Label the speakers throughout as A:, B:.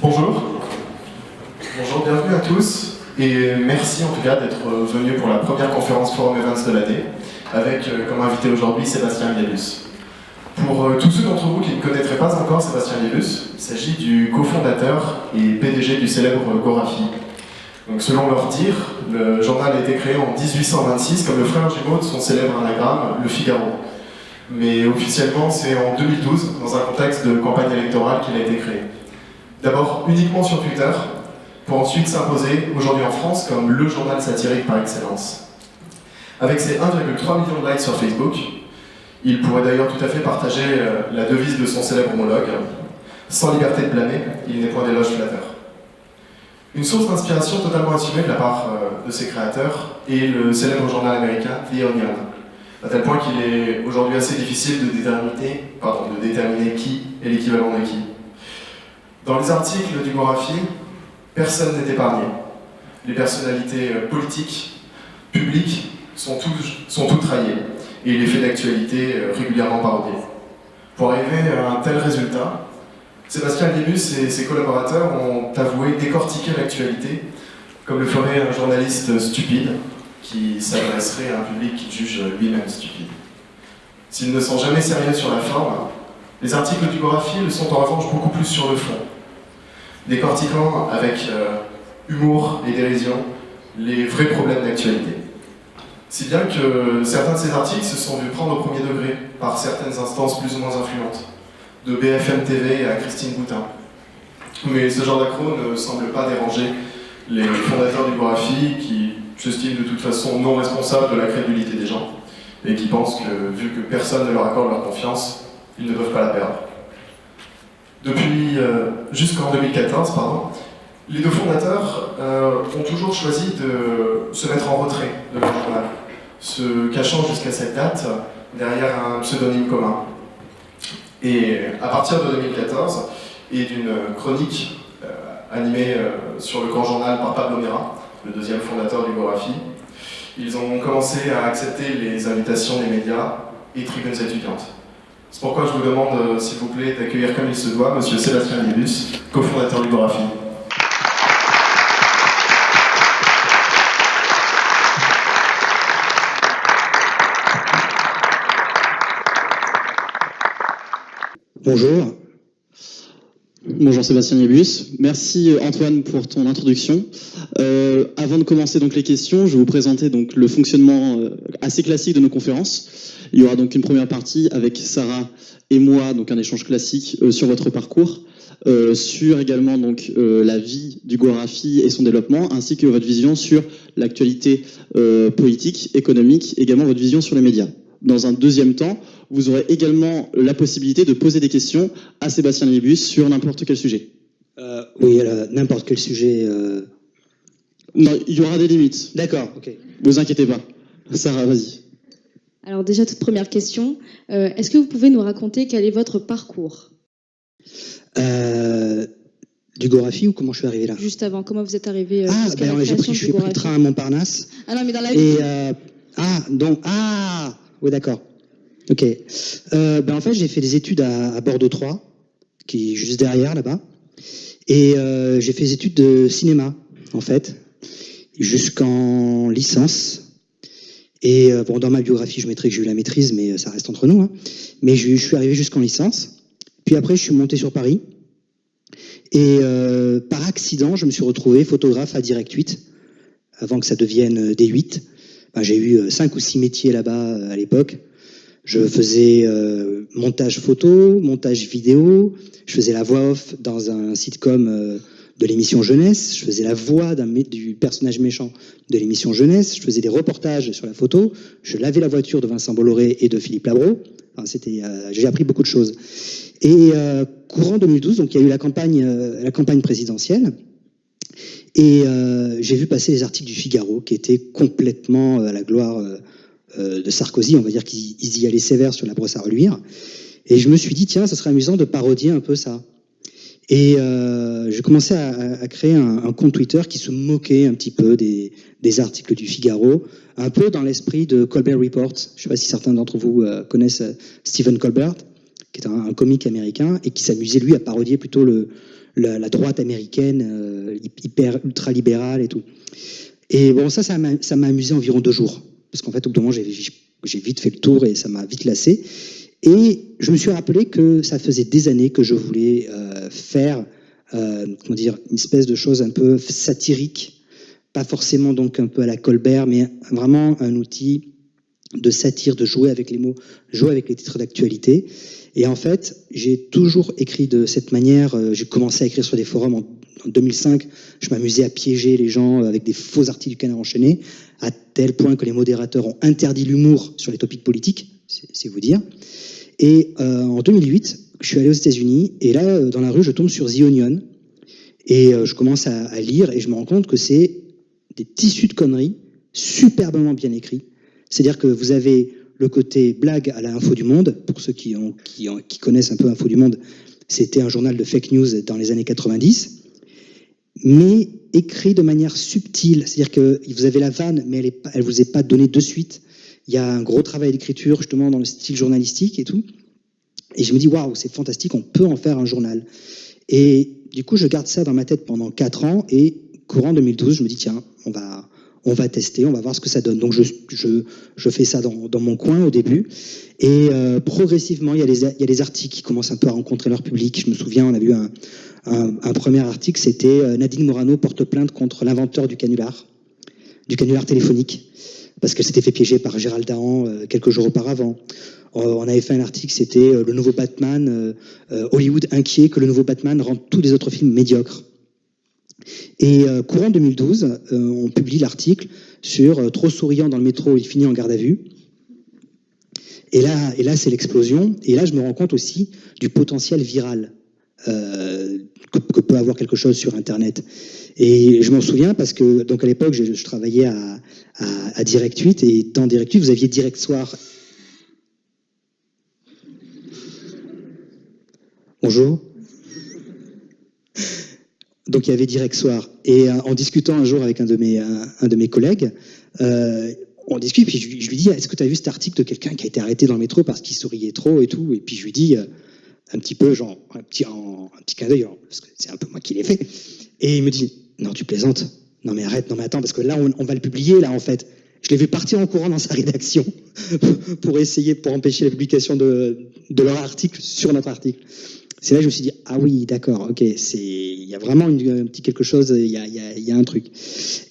A: Bonjour. Bonjour, bienvenue à tous. Et merci en tout cas d'être venus pour la première conférence Forum Events de l'année, avec comme invité aujourd'hui Sébastien Liebus. Pour tous ceux d'entre vous qui ne connaîtraient pas encore Sébastien Liebus, il s'agit du cofondateur et PDG du célèbre Gorafi. Donc, selon leur dire, le journal a été créé en 1826 comme le frère jumeau de son célèbre anagramme, Le Figaro. Mais officiellement, c'est en 2012, dans un contexte de campagne électorale, qu'il a été créé. D'abord uniquement sur Twitter, pour ensuite s'imposer aujourd'hui en France comme le journal satirique par excellence. Avec ses 1,3 million de likes sur Facebook, il pourrait d'ailleurs tout à fait partager la devise de son célèbre homologue, « Sans liberté de blâmer, il n'est point d'éloge flatteur ». Une source d'inspiration totalement assumée de la part de ses créateurs est le célèbre journal américain The Onion, à tel point qu'il est aujourd'hui assez difficile de déterminer qui est l'équivalent de qui. Dans les articles du Gorafi, personne n'est épargné. Les personnalités politiques, publiques, sont toutes raillées, et les faits d'actualité régulièrement parodiés. Pour arriver à un tel résultat, Sébastien Liebus et ses collaborateurs ont avoué décortiquer l'actualité comme le ferait un journaliste stupide qui s'adresserait à un public qu'il juge lui-même stupide. S'ils ne sont jamais sérieux sur la forme, les articles du Gorafi le sont en revanche beaucoup plus sur le fond, décortiquant avec humour et dérision les vrais problèmes d'actualité. Si bien que certains de ces articles se sont vus prendre au premier degré par certaines instances plus ou moins influentes, de BFM TV à Christine Boutin. Mais ce genre d'accro ne semble pas déranger les fondateurs du Gorafi qui s'estiment de toute façon non responsables de la crédulité des gens et qui pensent que, vu que personne ne leur accorde leur confiance, ils ne peuvent pas la perdre. Depuis jusqu'en 2014, les deux fondateurs ont toujours choisi de se mettre en retrait de leur journal, se cachant jusqu'à cette date derrière un pseudonyme commun. Et à partir de 2014, et d'une chronique animée sur le grand journal par Pablo Mera, le deuxième fondateur du Gorafi, ils ont commencé à accepter les invitations des médias et tribunes étudiantes. C'est pourquoi je vous demande, s'il vous plaît, d'accueillir comme il se doit Monsieur Sébastien Liebus, cofondateur du Gorafi.
B: Bonjour. Bonjour Sébastien Liebus. Merci Antoine pour ton introduction. Avant de commencer donc les questions, je vais vous présenter donc le fonctionnement assez classique de nos conférences. Il y aura donc une première partie avec Sarah et moi, donc un échange classique sur votre parcours, sur également donc la vie du Gorafi et son développement, ainsi que votre vision sur l'actualité politique, économique, également votre vision sur les médias. Dans un deuxième temps, vous aurez également la possibilité de poser des questions à Sébastien Liebus sur n'importe quel sujet.
C: Oui, n'importe quel sujet.
B: Non, il y aura des limites.
C: D'accord, ok.
B: Vous inquiétez pas. Sarah, vas-y.
D: Alors déjà, toute première question, est-ce que vous pouvez nous raconter quel est votre parcours ?
C: Du Gorafi ou comment je suis arrivé là ?
D: Juste avant, comment vous êtes arrivé jusqu'à la
C: j'ai
D: création
C: pris
D: du
C: le
D: Gorafi ?
C: train à Montparnasse.
D: Ah non, mais dans la vie.
C: Oui, d'accord. Ok. En fait, j'ai fait des études à Bordeaux 3, qui est juste derrière là-bas. Et j'ai fait des études de cinéma, en fait, jusqu'en licence. Et dans ma biographie, je mettrai que j'ai eu la maîtrise, mais ça reste entre nous. Hein. Mais je suis arrivé jusqu'en licence. Puis après, je suis monté sur Paris. Et par accident, je me suis retrouvé photographe à Direct 8, avant que ça devienne D8. J'ai eu 5 ou 6 métiers là-bas à l'époque. Je faisais montage photo, montage vidéo, je faisais la voix off dans un sitcom de l'émission Jeunesse, je faisais la voix du personnage méchant de l'émission Jeunesse, je faisais des reportages sur la photo, je lavais la voiture de Vincent Bolloré et de Philippe Labro. J'ai appris beaucoup de choses. Et courant 2012, donc il y a eu la campagne présidentielle. Et j'ai vu passer les articles du Figaro qui étaient complètement à la gloire de Sarkozy. On va dire qu'ils y allaient sévères sur la brosse à reluire. Et je me suis dit, tiens, ça serait amusant de parodier un peu ça. Et j'ai commencé à créer un compte Twitter qui se moquait un petit peu des articles du Figaro, un peu dans l'esprit de Colbert Report. Je ne sais pas si certains d'entre vous connaissent Stephen Colbert, qui est un comique américain, et qui s'amusait, lui, à parodier plutôt le la droite américaine hyper ultra libérale et tout. Et bon, ça m'a amusé environ 2 jours, parce qu'en fait au bout d'un moment j'ai vite fait le tour et ça m'a vite lassé. Et je me suis rappelé que ça faisait des années que je voulais faire comment dire, une espèce de chose un peu satirique, pas forcément donc un peu à la Colbert, mais vraiment un outil de satire, de jouer avec les mots, jouer avec les titres d'actualité. Et en fait, j'ai toujours écrit de cette manière. J'ai commencé à écrire sur des forums en 2005. Je m'amusais à piéger les gens avec des faux articles du Canard enchaîné, à tel point que les modérateurs ont interdit l'humour sur les topics politiques, c'est vous dire. Et en 2008, je suis allé aux États-Unis, et là, dans la rue, je tombe sur The Onion, et je commence à lire, et je me rends compte que c'est des tissus de conneries superbement bien écrits. C'est-à-dire que vous avez le côté blague à la Info du Monde. Pour ceux qui connaissent un peu Info du Monde, c'était un journal de fake news dans les années 90, mais écrit de manière subtile. C'est-à-dire que vous avez la vanne, mais elle vous est pas donnée de suite. Il y a un gros travail d'écriture justement dans le style journalistique et tout. Et je me dis, waouh, c'est fantastique, on peut en faire un journal. Et du coup, je garde ça dans ma tête pendant 4 ans, et courant 2012, je me dis, tiens, on va tester, on va voir ce que ça donne. Donc je fais ça dans mon coin au début, et progressivement il y a les articles qui commencent un peu à rencontrer leur public. Je me souviens, on a vu un premier article, c'était Nadine Morano porte plainte contre l'inventeur du canular téléphonique, parce qu'elle s'était fait piéger par Gérald Dahan quelques jours auparavant. On avait fait un article, c'était le nouveau Batman, Hollywood inquiet que le nouveau Batman rend tous les autres films médiocres. Et courant 2012, on publie l'article sur trop souriant dans le métro, il finit en garde à vue. Et là, c'est l'explosion. Et là, je me rends compte aussi du potentiel viral que peut avoir quelque chose sur Internet. Et je m'en souviens parce que, donc à l'époque, je travaillais à Direct 8, et dans Direct 8, vous aviez Direct Soir. Bonjour. Donc il y avait Direct Soir, et en discutant un jour avec un de mes collègues, on discute, puis je lui dis, est-ce que tu as vu cet article de quelqu'un qui a été arrêté dans le métro parce qu'il souriait trop et tout? Et puis je lui dis un petit peu, genre un petit clin d'œil, parce que c'est un peu moi qui l'ai fait. Et il me dit, non, tu plaisantes, non mais arrête, non mais attends, parce que là on va le publier là en fait. Je l'ai vu partir en courant dans sa rédaction pour empêcher la publication de leur article sur notre article. C'est là que je me suis dit, ah oui, d'accord, ok, il y a vraiment un petit quelque chose, il y a un truc.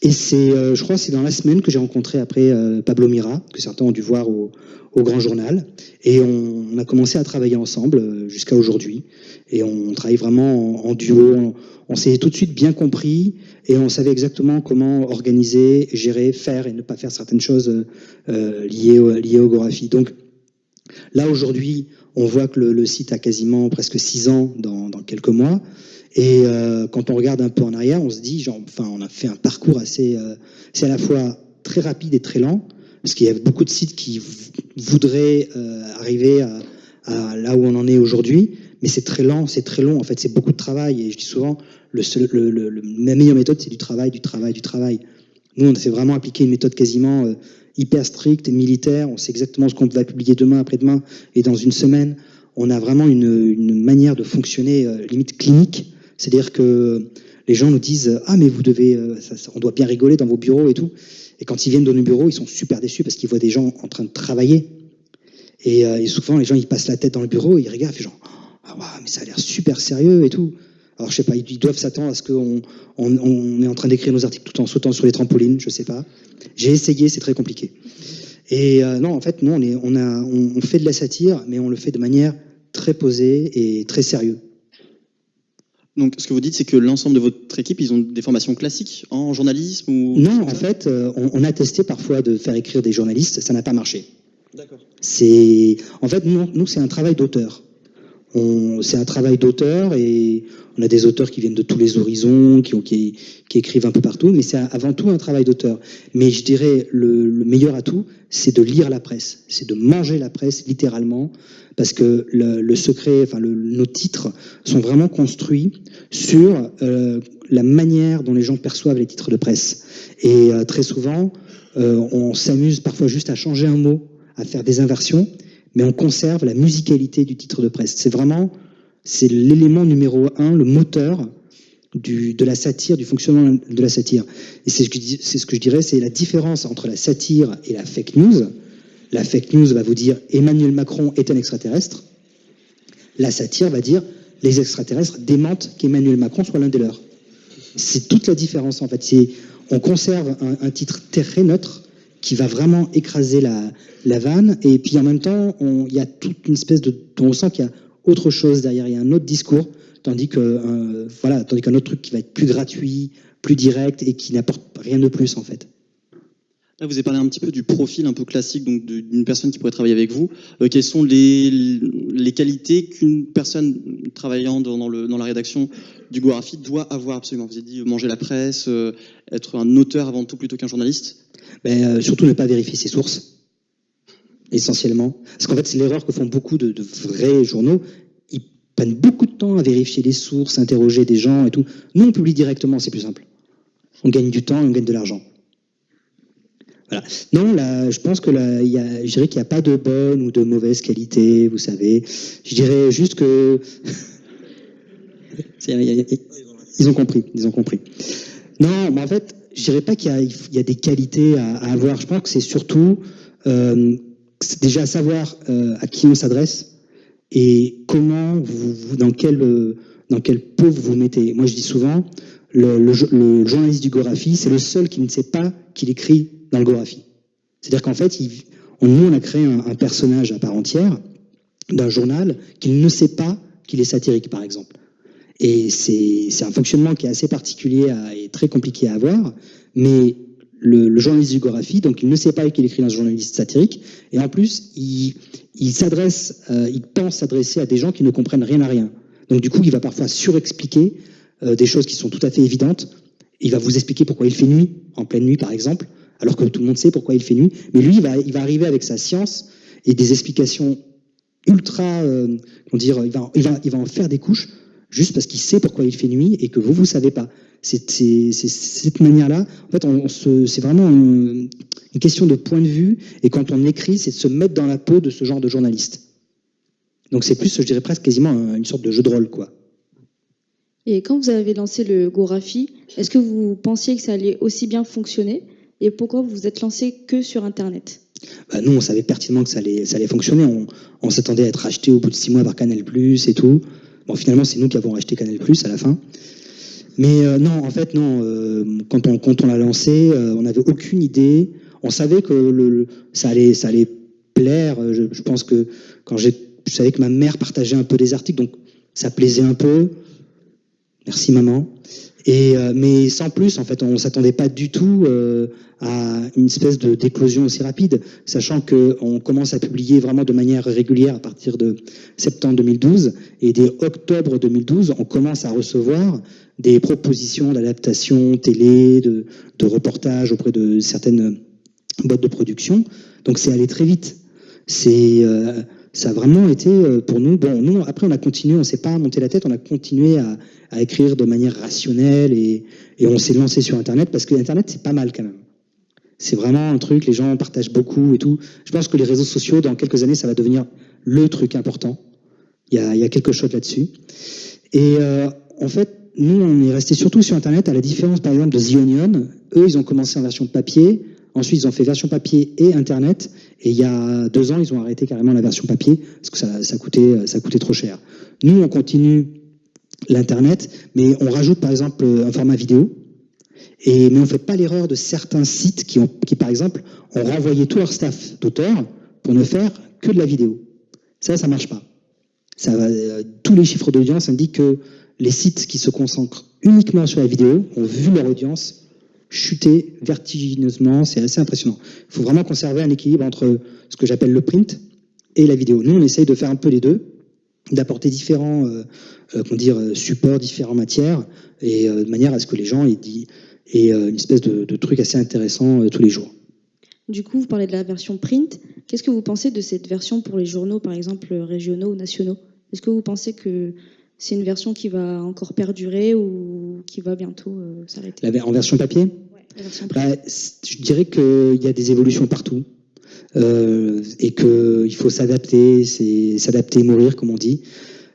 C: Et je crois que c'est dans la semaine que j'ai rencontré après Pablo Mira, que certains ont dû voir au Grand Journal, et on a commencé à travailler ensemble jusqu'à aujourd'hui, et on travaille vraiment en duo. On s'est tout de suite bien compris, et on savait exactement comment organiser, gérer, faire et ne pas faire certaines choses liées aux graphies. Donc là, aujourd'hui, on voit que le site a quasiment presque 6 ans dans quelques mois. Et quand on regarde un peu en arrière, on se dit, on a fait un parcours c'est à la fois très rapide et très lent, parce qu'il y a beaucoup de sites qui voudraient arriver à là où on en est aujourd'hui, mais c'est très lent, c'est très long. En fait, c'est beaucoup de travail. Et je dis souvent, la meilleure méthode, c'est du travail. Nous, on s'est vraiment appliqué une méthode quasiment hyper stricte et militaire. On sait exactement ce qu'on va publier demain, après-demain et dans une semaine. On a vraiment une manière de fonctionner limite clinique. C'est-à-dire que les gens nous disent « Ah, mais vous devez... on doit bien rigoler dans vos bureaux et tout ». Et quand ils viennent dans nos bureaux, ils sont super déçus parce qu'ils voient des gens en train de travailler. Et souvent, les gens, ils passent la tête dans le bureau et ils regardent, et genre « Ah, ouais, mais ça a l'air super sérieux et tout ». Alors, je sais pas, ils doivent s'attendre à ce qu'on est en train d'écrire nos articles tout en sautant sur les trampolines, je sais pas. J'ai essayé, c'est très compliqué. Et non, en fait, nous, on fait de la satire, mais on le fait de manière très posée et très sérieuse.
B: Donc, ce que vous dites, c'est que l'ensemble de votre équipe, ils ont des formations classiques en journalisme ou...
C: Non, en fait, on a testé parfois de faire écrire des journalistes, ça n'a pas marché.
B: D'accord.
C: En fait, nous, c'est un travail d'auteur. C'est un travail d'auteur, et on a des auteurs qui viennent de tous les horizons, qui écrivent un peu partout, mais c'est avant tout un travail d'auteur. Mais je dirais le meilleur atout, c'est de lire la presse, c'est de manger la presse littéralement, parce que le secret, nos titres sont vraiment construits sur la manière dont les gens perçoivent les titres de presse. Et très souvent, on s'amuse parfois juste à changer un mot, à faire des inversions, mais on conserve la musicalité du titre de presse. c'est l'élément numéro 1, le moteur de la satire, du fonctionnement de la satire. Et c'est ce que je dirais, c'est la différence entre la satire et la fake news. La fake news va vous dire Emmanuel Macron est un extraterrestre. La satire va dire les extraterrestres démentent qu'Emmanuel Macron soit l'un des leurs. C'est toute la différence en fait. On conserve un titre très neutre qui va vraiment écraser la vanne, et puis en même temps, il y a toute une espèce de... On sent qu'il y a autre chose derrière, il y a un autre discours, tandis qu'un autre truc qui va être plus gratuit, plus direct, et qui n'apporte rien de plus en fait.
B: Là, vous avez parlé un petit peu du profil un peu classique donc d'une personne qui pourrait travailler avec vous. Quelles sont les qualités qu'une personne travaillant dans la rédaction du Gorafi doit avoir absolument? Vous avez dit manger la presse, être un auteur avant tout plutôt qu'un journaliste.
C: Surtout ne pas vérifier ses sources, essentiellement. Parce qu'en fait, c'est l'erreur que font beaucoup de vrais journaux. Ils prennent beaucoup de temps à vérifier les sources, interroger des gens et tout. Nous, on publie directement, c'est plus simple. On gagne du temps et on gagne de l'argent. Voilà. Non, là, je pense que je dirais qu'il n'y a pas de bonne ou de mauvaise qualité, vous savez. Je dirais juste que... Ils ont compris. Non, mais en fait, je dirais pas qu'il y a des qualités à avoir. Je pense que c'est surtout c'est déjà savoir à qui on s'adresse et comment dans quel pot vous vous mettez. Moi, je dis souvent, le journaliste du Gorafi, c'est le seul qui ne sait pas qu'il écrit dans le Gorafi. C'est-à-dire qu'en fait, nous, on a créé un personnage à part entière d'un journal qu'il ne sait pas qu'il est satirique, par exemple. Et c'est un fonctionnement qui est assez particulier et très compliqué à avoir, mais le journaliste du Gorafi, donc il ne sait pas qu'il écrit dans un journaliste satirique, et en plus, il pense s'adresser à des gens qui ne comprennent rien à rien. Donc du coup, il va parfois surexpliquer des choses qui sont tout à fait évidentes. Il va vous expliquer pourquoi il fait nuit, en pleine nuit par exemple, alors que tout le monde sait pourquoi il fait nuit. Mais lui, il va arriver avec sa science et des explications ultra, il va en faire des couches juste parce qu'il sait pourquoi il fait nuit et que vous savez pas. C'est cette manière-là. En fait, c'est vraiment une question de point de vue. Et quand on écrit, c'est de se mettre dans la peau de ce genre de journaliste. Donc c'est plus, je dirais presque quasiment une sorte de jeu de rôle, quoi.
D: Et quand vous avez lancé le Gorafi, est-ce que vous pensiez que ça allait aussi bien fonctionner? Et pourquoi vous vous êtes lancé que sur Internet?
C: Nous, on savait pertinemment que ça allait fonctionner. On s'attendait à être racheté au bout de 6 mois par Canal+, et tout. Bon, finalement, c'est nous qui avons racheté Canal+, à la fin. Mais non, en fait, non. Quand on l'a lancé, on n'avait aucune idée. On savait que ça allait plaire. Je pense que je savais que ma mère partageait un peu des articles, donc ça plaisait un peu. Merci maman. Mais sans plus, en fait, on s'attendait pas du tout à une espèce d'éclosion aussi rapide, sachant qu'on commence à publier vraiment de manière régulière à partir de septembre 2012, et dès octobre 2012, on commence à recevoir des propositions d'adaptation télé, de reportages auprès de certaines boîtes de production. Donc c'est allé très vite. Ça a vraiment été pour nous. Bon, nous après on a continué, on s'est pas monté la tête, on a continué à écrire de manière rationnelle et on s'est lancé sur Internet parce que Internet c'est pas mal quand même. C'est vraiment un truc, les gens partagent beaucoup et tout. Je pense que les réseaux sociaux dans quelques années ça va devenir le truc important. Il y a quelque chose là-dessus. Et en fait nous on est resté surtout sur Internet à la différence par exemple de The Onion. Eux ils ont commencé en version papier. Ensuite, ils ont fait version papier et Internet. Et il y a 2 ans, ils ont arrêté carrément la version papier parce que ça coûtait trop cher. Nous, on continue l'Internet, mais on rajoute par exemple un format vidéo. Mais on ne fait pas l'erreur de certains sites qui, par exemple, ont renvoyé tout leur staff d'auteurs pour ne faire que de la vidéo. Ça ne marche pas. Tous les chiffres d'audience indiquent que les sites qui se concentrent uniquement sur la vidéo ont vu leur audience chuter vertigineusement, c'est assez impressionnant. Il faut vraiment conserver un équilibre entre ce que j'appelle le print et la vidéo. Nous, on essaye de faire un peu les deux, d'apporter différents supports, différentes matières, et de manière à ce que les gens aient une espèce de truc assez intéressant tous les jours.
D: Du coup, vous parlez de la version print. Qu'est-ce que vous pensez de cette version pour les journaux, par exemple, régionaux ou nationaux? Est-ce que vous pensez que c'est une version qui va encore perdurer ou qui va bientôt s'arrêter?
C: En version papier?
D: Ouais, la version print.
C: Je dirais qu'il y a des évolutions partout et qu'il faut s'adapter et mourir, comme on dit.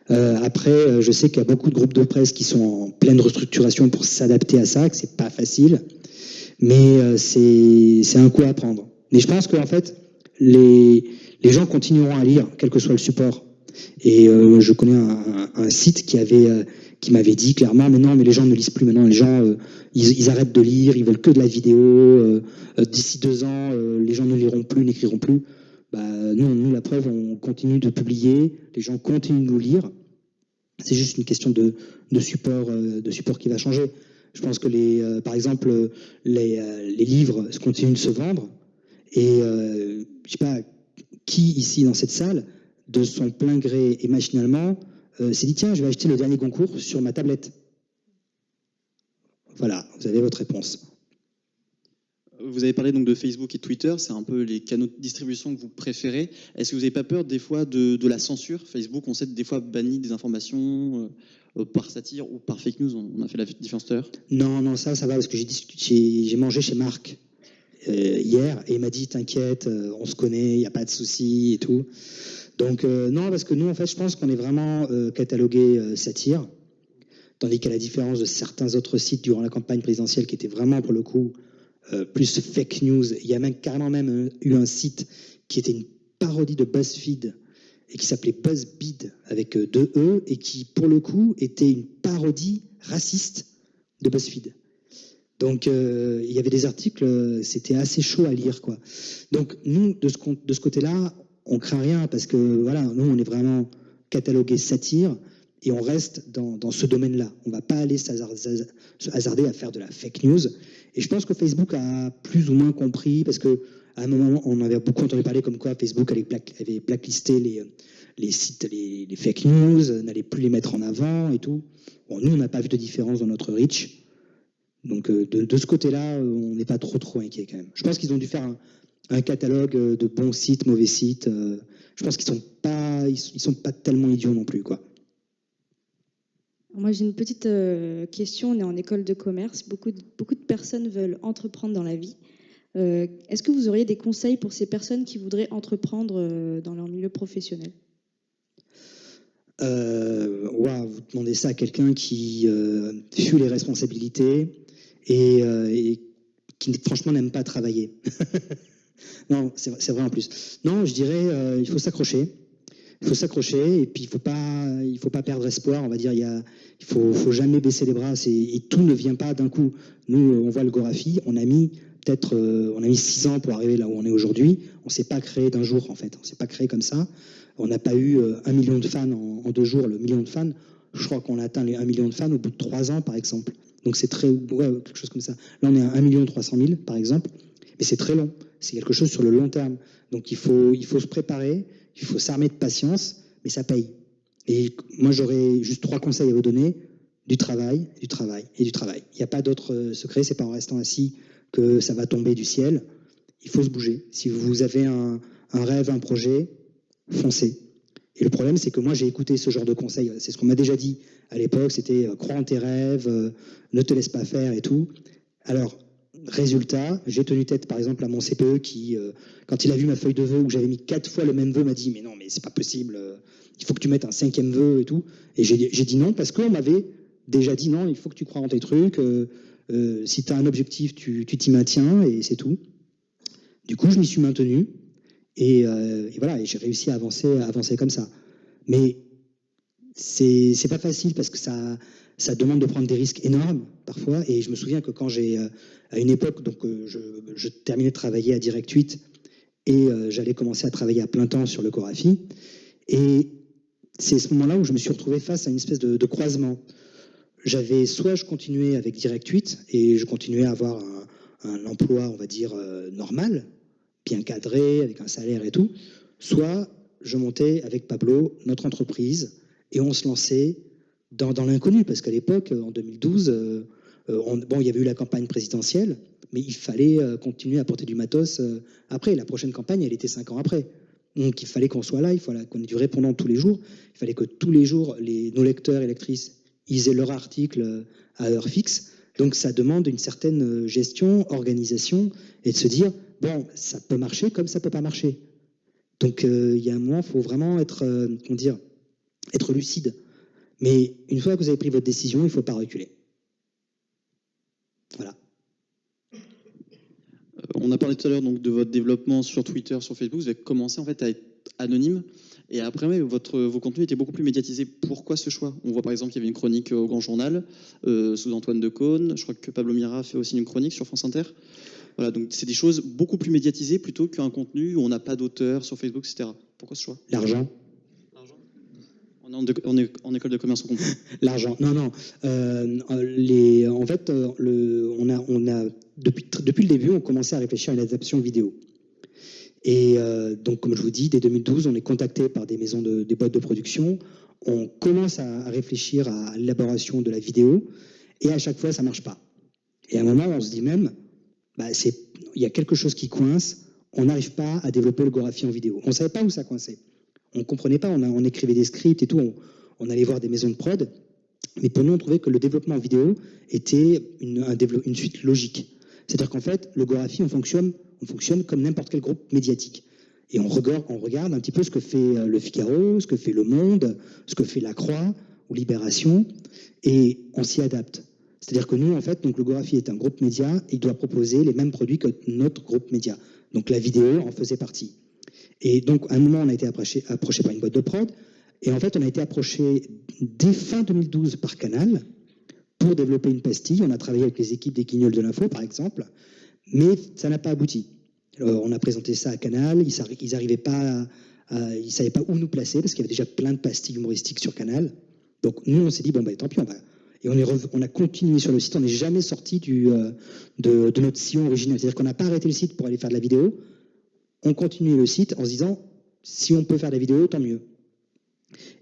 C: Après, je sais qu'il y a beaucoup de groupes de presse qui sont en pleine restructuration pour s'adapter à ça, que c'est pas facile, mais c'est un coup à prendre. Mais je pense qu'en fait, les gens continueront à lire, quel que soit le support. Et je connais un site qui m'avait dit clairement, mais non, mais les gens ne lisent plus maintenant, les gens, ils arrêtent de lire, ils veulent que de la vidéo, d'ici 2 ans, les gens ne liront plus, n'écriront plus. Bah, nous, la preuve, on continue de publier, les gens continuent de nous lire. C'est juste une question de support qui va changer. Je pense que par exemple, les livres continuent de se vendre. Et je sais pas qui ici dans cette salle, de son plein gré et machinalement, s'est dit tiens, je vais acheter le dernier Goncourt sur ma tablette. Voilà, vous avez votre réponse.
B: Vous avez parlé donc de Facebook et Twitter, c'est un peu les canaux de distribution que vous préférez. Est-ce que vous n'avez pas peur des fois de la censure? Facebook, on sait des fois bannit des informations par satire ou par fake news. On a fait la différence tout à l'heure.
C: Non, ça va parce que j'ai mangé chez Marc hier et il m'a dit t'inquiète, on se connaît, il n'y a pas de souci et tout. Donc non, parce que nous en fait, je pense qu'on est vraiment catalogué satire, tandis qu'à la différence de certains autres sites durant la campagne présidentielle qui étaient vraiment pour le coup plus fake news. Il y a carrément eu un site qui était une parodie de BuzzFeed et qui s'appelait BuzzBeed avec 2 E et qui, pour le coup, était une parodie raciste de BuzzFeed. Donc, il y avait des articles, c'était assez chaud à lire, quoi. Donc, nous, de ce côté-là, on craint rien parce que, voilà, nous, on est vraiment catalogué satire et on reste dans ce domaine-là. On ne va pas aller se hasarder à faire de la fake news. Et je pense que Facebook a plus ou moins compris, parce qu'à un moment, on avait beaucoup entendu parler comme quoi Facebook avait blacklisté les sites, les fake news, n'allait plus les mettre en avant et tout. Bon, nous, on n'a pas vu de différence dans notre reach. Donc, de ce côté-là, on n'est pas trop inquiet quand même. Je pense qu'ils ont dû faire un catalogue de bons sites, mauvais sites. Je pense qu'ils sont pas tellement idiots non plus, quoi.
D: Moi, j'ai une petite question. On est en école de commerce. Beaucoup de personnes veulent entreprendre dans la vie. Est-ce que vous auriez des conseils pour ces personnes qui voudraient entreprendre dans leur milieu professionnel?
C: Vous demandez ça à quelqu'un qui fuit les responsabilités et qui, franchement, n'aime pas travailler. Non, c'est vrai en plus. Non, je dirais, il faut s'accrocher. Il faut s'accrocher et puis il faut pas perdre espoir. On va dire, il faut jamais baisser les bras. Et tout ne vient pas d'un coup. Nous, on voit le Gorafi, on a mis 6 ans pour arriver là où on est aujourd'hui. On s'est pas créé d'un jour en fait. On s'est pas créé comme ça. On n'a pas eu 1 million de fans en 2 jours. Le million de fans, je crois qu'on a atteint les 1 million de fans au bout de 3 ans par exemple. Donc c'est quelque chose comme ça. Là, on est à 1 300 000 par exemple. Mais c'est très long. C'est quelque chose sur le long terme. Donc il faut se préparer. Il faut s'armer de patience, mais ça paye. Et moi, j'aurais juste 3 conseils à vous donner. Du travail, du travail et du travail. Il n'y a pas d'autre secret, c'est pas en restant assis que ça va tomber du ciel. Il faut se bouger. Si vous avez un rêve, un projet, foncez. Et le problème, c'est que moi, j'ai écouté ce genre de conseils. C'est ce qu'on m'a déjà dit à l'époque, c'était crois en tes rêves, ne te laisse pas faire et tout. Alors, résultat, j'ai tenu tête par exemple à mon CPE qui, quand il a vu ma feuille de vœux où j'avais mis 4 fois le même vœu, m'a dit mais non, mais c'est pas possible, il faut que tu mettes un 5e vœu et tout. Et j'ai dit non parce qu'on m'avait déjà dit non, il faut que tu crois en tes trucs, si tu as un objectif, tu t'y maintiens et c'est tout. Du coup, je m'y suis maintenu et voilà, et j'ai réussi à avancer comme ça. Mais c'est pas facile parce que ça demande de prendre des risques énormes parfois. Et je me souviens que quand à une époque, donc je terminais de travailler à Direct 8 et j'allais commencer à travailler à plein temps sur le Gorafi. Et c'est ce moment-là où je me suis retrouvé face à une espèce de croisement. Soit je continuais avec Direct 8 et je continuais à avoir un emploi, on va dire, normal, bien cadré, avec un salaire et tout. Soit je montais avec Pablo notre entreprise et on se lançait dans l'inconnu, parce qu'à l'époque, en 2012, il y avait eu la campagne présidentielle, mais il fallait continuer à porter du matos après. La prochaine campagne, elle était 5 ans après. Donc il fallait qu'on soit là, il fallait qu'on ait du répondant tous les jours. Il fallait que tous les jours, nos lecteurs et lectrices, ils aient leur article à heure fixe. Donc ça demande une certaine gestion, organisation, et de se dire, bon, ça peut marcher comme ça peut pas marcher. Donc il y a un moment, il faut vraiment être, être lucide. Mais une fois que vous avez pris votre décision, il ne faut pas reculer. Voilà.
B: On a parlé tout à l'heure donc de votre développement sur Twitter, sur Facebook. Vous avez commencé en fait à être anonyme et après vos contenus étaient beaucoup plus médiatisés. Pourquoi ce choix? On voit par exemple qu'il y avait une chronique au Grand Journal sous Antoine Decaune. Je crois que Pablo Mira fait aussi une chronique sur France Inter. Voilà, donc c'est des choses beaucoup plus médiatisées plutôt qu'un contenu où on n'a pas d'auteur sur Facebook, etc. Pourquoi ce choix?
C: L'argent.
B: On est en école de commerce, on comprend.
C: L'argent. Non. En fait, on a depuis le début, on commençait à réfléchir à une adaptation vidéo. Et donc, comme je vous dis, dès 2012, on est contacté par des boîtes de production. On commence à réfléchir à l'élaboration de la vidéo, et à chaque fois, ça marche pas. Et à un moment, on se dit même, il y a quelque chose qui coince. On n'arrive pas à développer le Gorafi en vidéo. On savait pas où ça coinçait. On comprenait pas, on écrivait des scripts et tout, on allait voir des maisons de prod, mais pour nous, on trouvait que le développement en vidéo était une suite logique. C'est-à-dire qu'en fait, le Gorafi, on fonctionne comme n'importe quel groupe médiatique. Et on regarde un petit peu ce que fait Le Figaro, ce que fait Le Monde, ce que fait La Croix ou Libération, et on s'y adapte. C'est-à-dire que nous, en fait, donc le Gorafi est un groupe média, il doit proposer les mêmes produits que notre groupe média. Donc la vidéo en faisait partie. Et donc, à un moment, on a été approché par une boîte de prod. Et en fait, on a été approché dès fin 2012 par Canal pour développer une pastille. On a travaillé avec les équipes des Guignols de l'info, par exemple. Mais ça n'a pas abouti. On a présenté ça à Canal. Ils n'arrivaient pas, ils savaient pas où nous placer parce qu'il y avait déjà plein de pastilles humoristiques sur Canal. Donc, nous, on s'est dit, tant pis, Et on a continué sur le site. On n'est jamais sorti de notre sillon original. C'est-à-dire qu'on n'a pas arrêté le site pour aller faire de la vidéo. On continue le site en se disant, si on peut faire de la vidéo, tant mieux.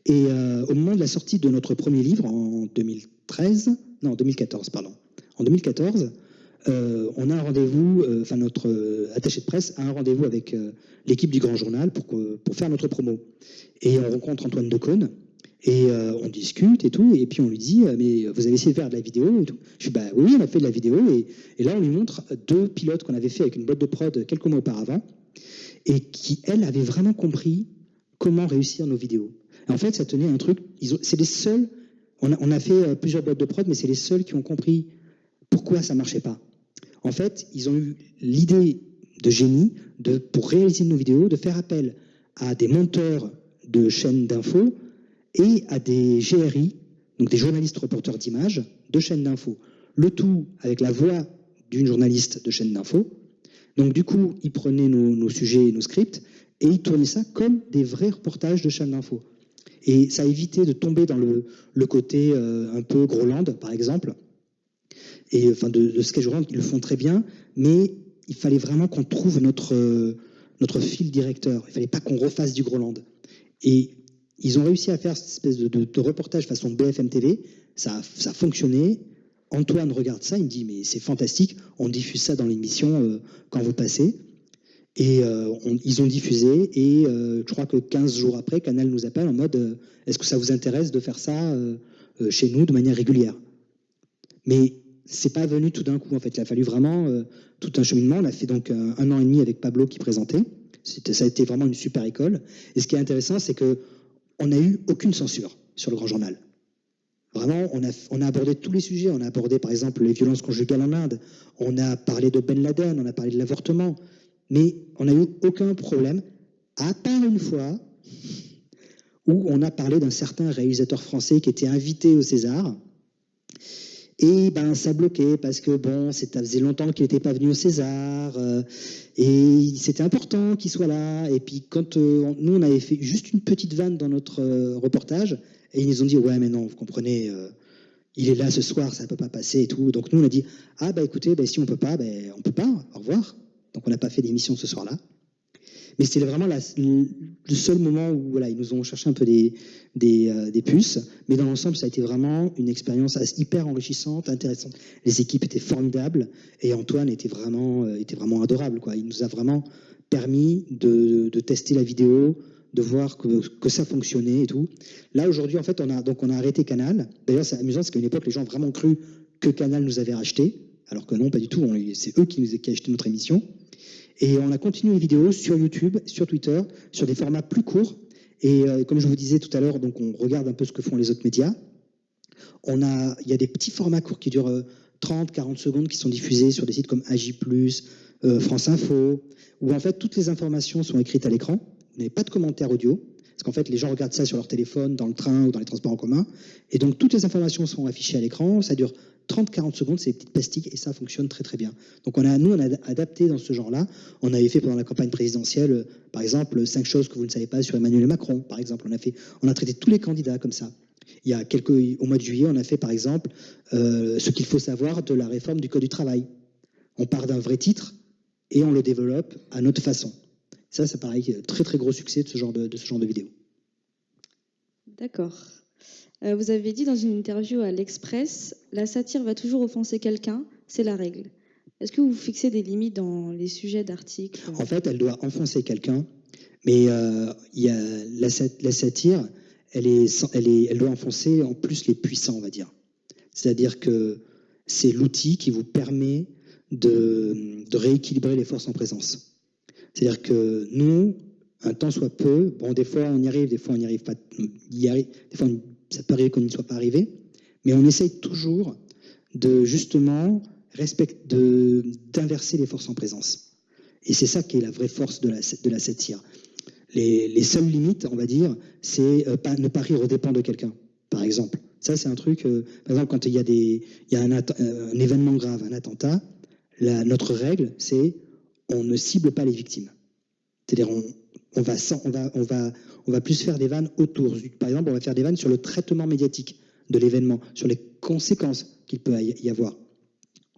C: Et au moment de la sortie de notre premier livre, en 2014, on a un rendez-vous, notre attaché de presse a un rendez-vous avec l'équipe du Grand Journal pour faire notre promo. Et on rencontre Antoine Decaune, et on discute et tout, et puis on lui dit, mais vous avez essayé de faire de la vidéo et tout. Je dis, oui, on a fait de la vidéo, et là on lui montre 2 pilotes qu'on avait fait avec une boîte de prod quelques mois auparavant, et qui, elle, avait vraiment compris comment réussir nos vidéos. Et en fait, ça tenait un truc, c'est les seuls, on a fait plusieurs boîtes de prod, mais c'est les seuls qui ont compris pourquoi ça marchait pas. En fait, ils ont eu l'idée de génie, pour réaliser nos vidéos, de faire appel à des monteurs de chaînes d'infos et à des GRI, donc des journalistes reporters d'images de chaînes d'infos. Le tout avec la voix d'une journaliste de chaîne d'infos. Donc du coup, ils prenaient nos sujets et nos scripts et ils tournaient ça comme des vrais reportages de chaîne d'infos. Et ça a évité de tomber dans le côté un peu Groland, par exemple. Et enfin de sketch Groland, ils le font très bien, mais il fallait vraiment qu'on trouve notre fil directeur. Il fallait pas qu'on refasse du Groland. Et ils ont réussi à faire cette espèce de reportage façon BFM TV. Ça a fonctionné. Antoine regarde ça, il me dit mais c'est fantastique, on diffuse ça dans l'émission quand vous passez. Et ils ont diffusé et je crois que 15 jours après, Canal nous appelle en mode est-ce que ça vous intéresse de faire ça chez nous de manière régulière? Mais c'est pas venu tout d'un coup en fait, il a fallu vraiment tout un cheminement. On a fait donc 1 an et demi avec Pablo qui présentait. Ça a été vraiment une super école. Et ce qui est intéressant, c'est que on n'a eu aucune censure sur le Grand Journal. Vraiment, on a abordé tous les sujets. On a abordé, par exemple, les violences conjugales en Inde. On a parlé de Ben Laden. On a parlé de l'avortement. Mais on n'a eu aucun problème, à part une fois où on a parlé d'un certain réalisateur français qui était invité au César. Et ça bloquait parce que ça faisait longtemps qu'il n'était pas venu au César et c'était important qu'il soit là. Et puis quand nous on avait fait juste une petite vanne dans notre reportage et ils nous ont dit ouais mais non vous comprenez il est là ce soir ça peut pas passer et tout. Donc nous on a dit écoutez si on peut pas au revoir. Donc on n'a pas fait d'émission ce soir-là. Mais c'était vraiment le seul moment où ils nous ont cherché un peu des puces. Mais dans l'ensemble, ça a été vraiment une expérience hyper enrichissante, intéressante. Les équipes étaient formidables et Antoine était vraiment adorable, quoi. Il nous a vraiment permis de tester la vidéo, de voir que ça fonctionnait et tout. Là, aujourd'hui, en fait, on a arrêté Canal. D'ailleurs, c'est amusant parce qu'à une époque, les gens ont vraiment cru que Canal nous avait racheté, alors que non, pas du tout. C'est eux qui achetaient notre émission. Et on a continué les vidéos sur YouTube, sur Twitter, sur des formats plus courts. Et comme je vous disais tout à l'heure, donc on regarde un peu ce que font les autres médias. Il y a des petits formats courts qui durent 30, 40 secondes qui sont diffusés sur des sites comme AJ+, France Info, où en fait toutes les informations sont écrites à l'écran. Vous n'avez pas de commentaires audio, parce qu'en fait les gens regardent ça sur leur téléphone, dans le train ou dans les transports en commun. Et donc toutes les informations sont affichées à l'écran, ça dure 30-40 secondes, c'est des petites pastiques et ça fonctionne très très bien. Donc on a adapté dans ce genre-là. On avait fait pendant la campagne présidentielle, par exemple, 5 choses que vous ne savez pas sur Emmanuel Macron, par exemple. On a traité tous les candidats comme ça. Au mois de juillet, on a fait par exemple ce qu'il faut savoir de la réforme du Code du travail. On part d'un vrai titre et on le développe à notre façon. Ça, c'est pareil, très très gros succès de ce genre de vidéo.
D: D'accord. Vous avez dit dans une interview à l'Express, la satire va toujours offenser quelqu'un, c'est la règle. Est-ce que vous fixez des limites dans les sujets d'articles ?
C: En fait, elle doit enfoncer quelqu'un, mais il y a la satire, elle doit enfoncer en plus les puissants, on va dire. C'est-à-dire que c'est l'outil qui vous permet de rééquilibrer les forces en présence. C'est-à-dire que nous, un temps soit peu, bon, des fois on y arrive, des fois on n'y arrive pas, des fois ça peut arriver qu'on n'y soit pas arrivé, mais on essaye toujours de justement d'inverser les forces en présence. Et c'est ça qui est la vraie force de la satire. Les seules limites, on va dire, c'est ne pas rire aux dépens de quelqu'un, par exemple. Ça, c'est un truc, par exemple, quand il y a un événement grave, un attentat, notre règle, c'est on ne cible pas les victimes. C'est-à-dire, on va plus faire des vannes autour. Par exemple, on va faire des vannes sur le traitement médiatique de l'événement, sur les conséquences qu'il peut y avoir,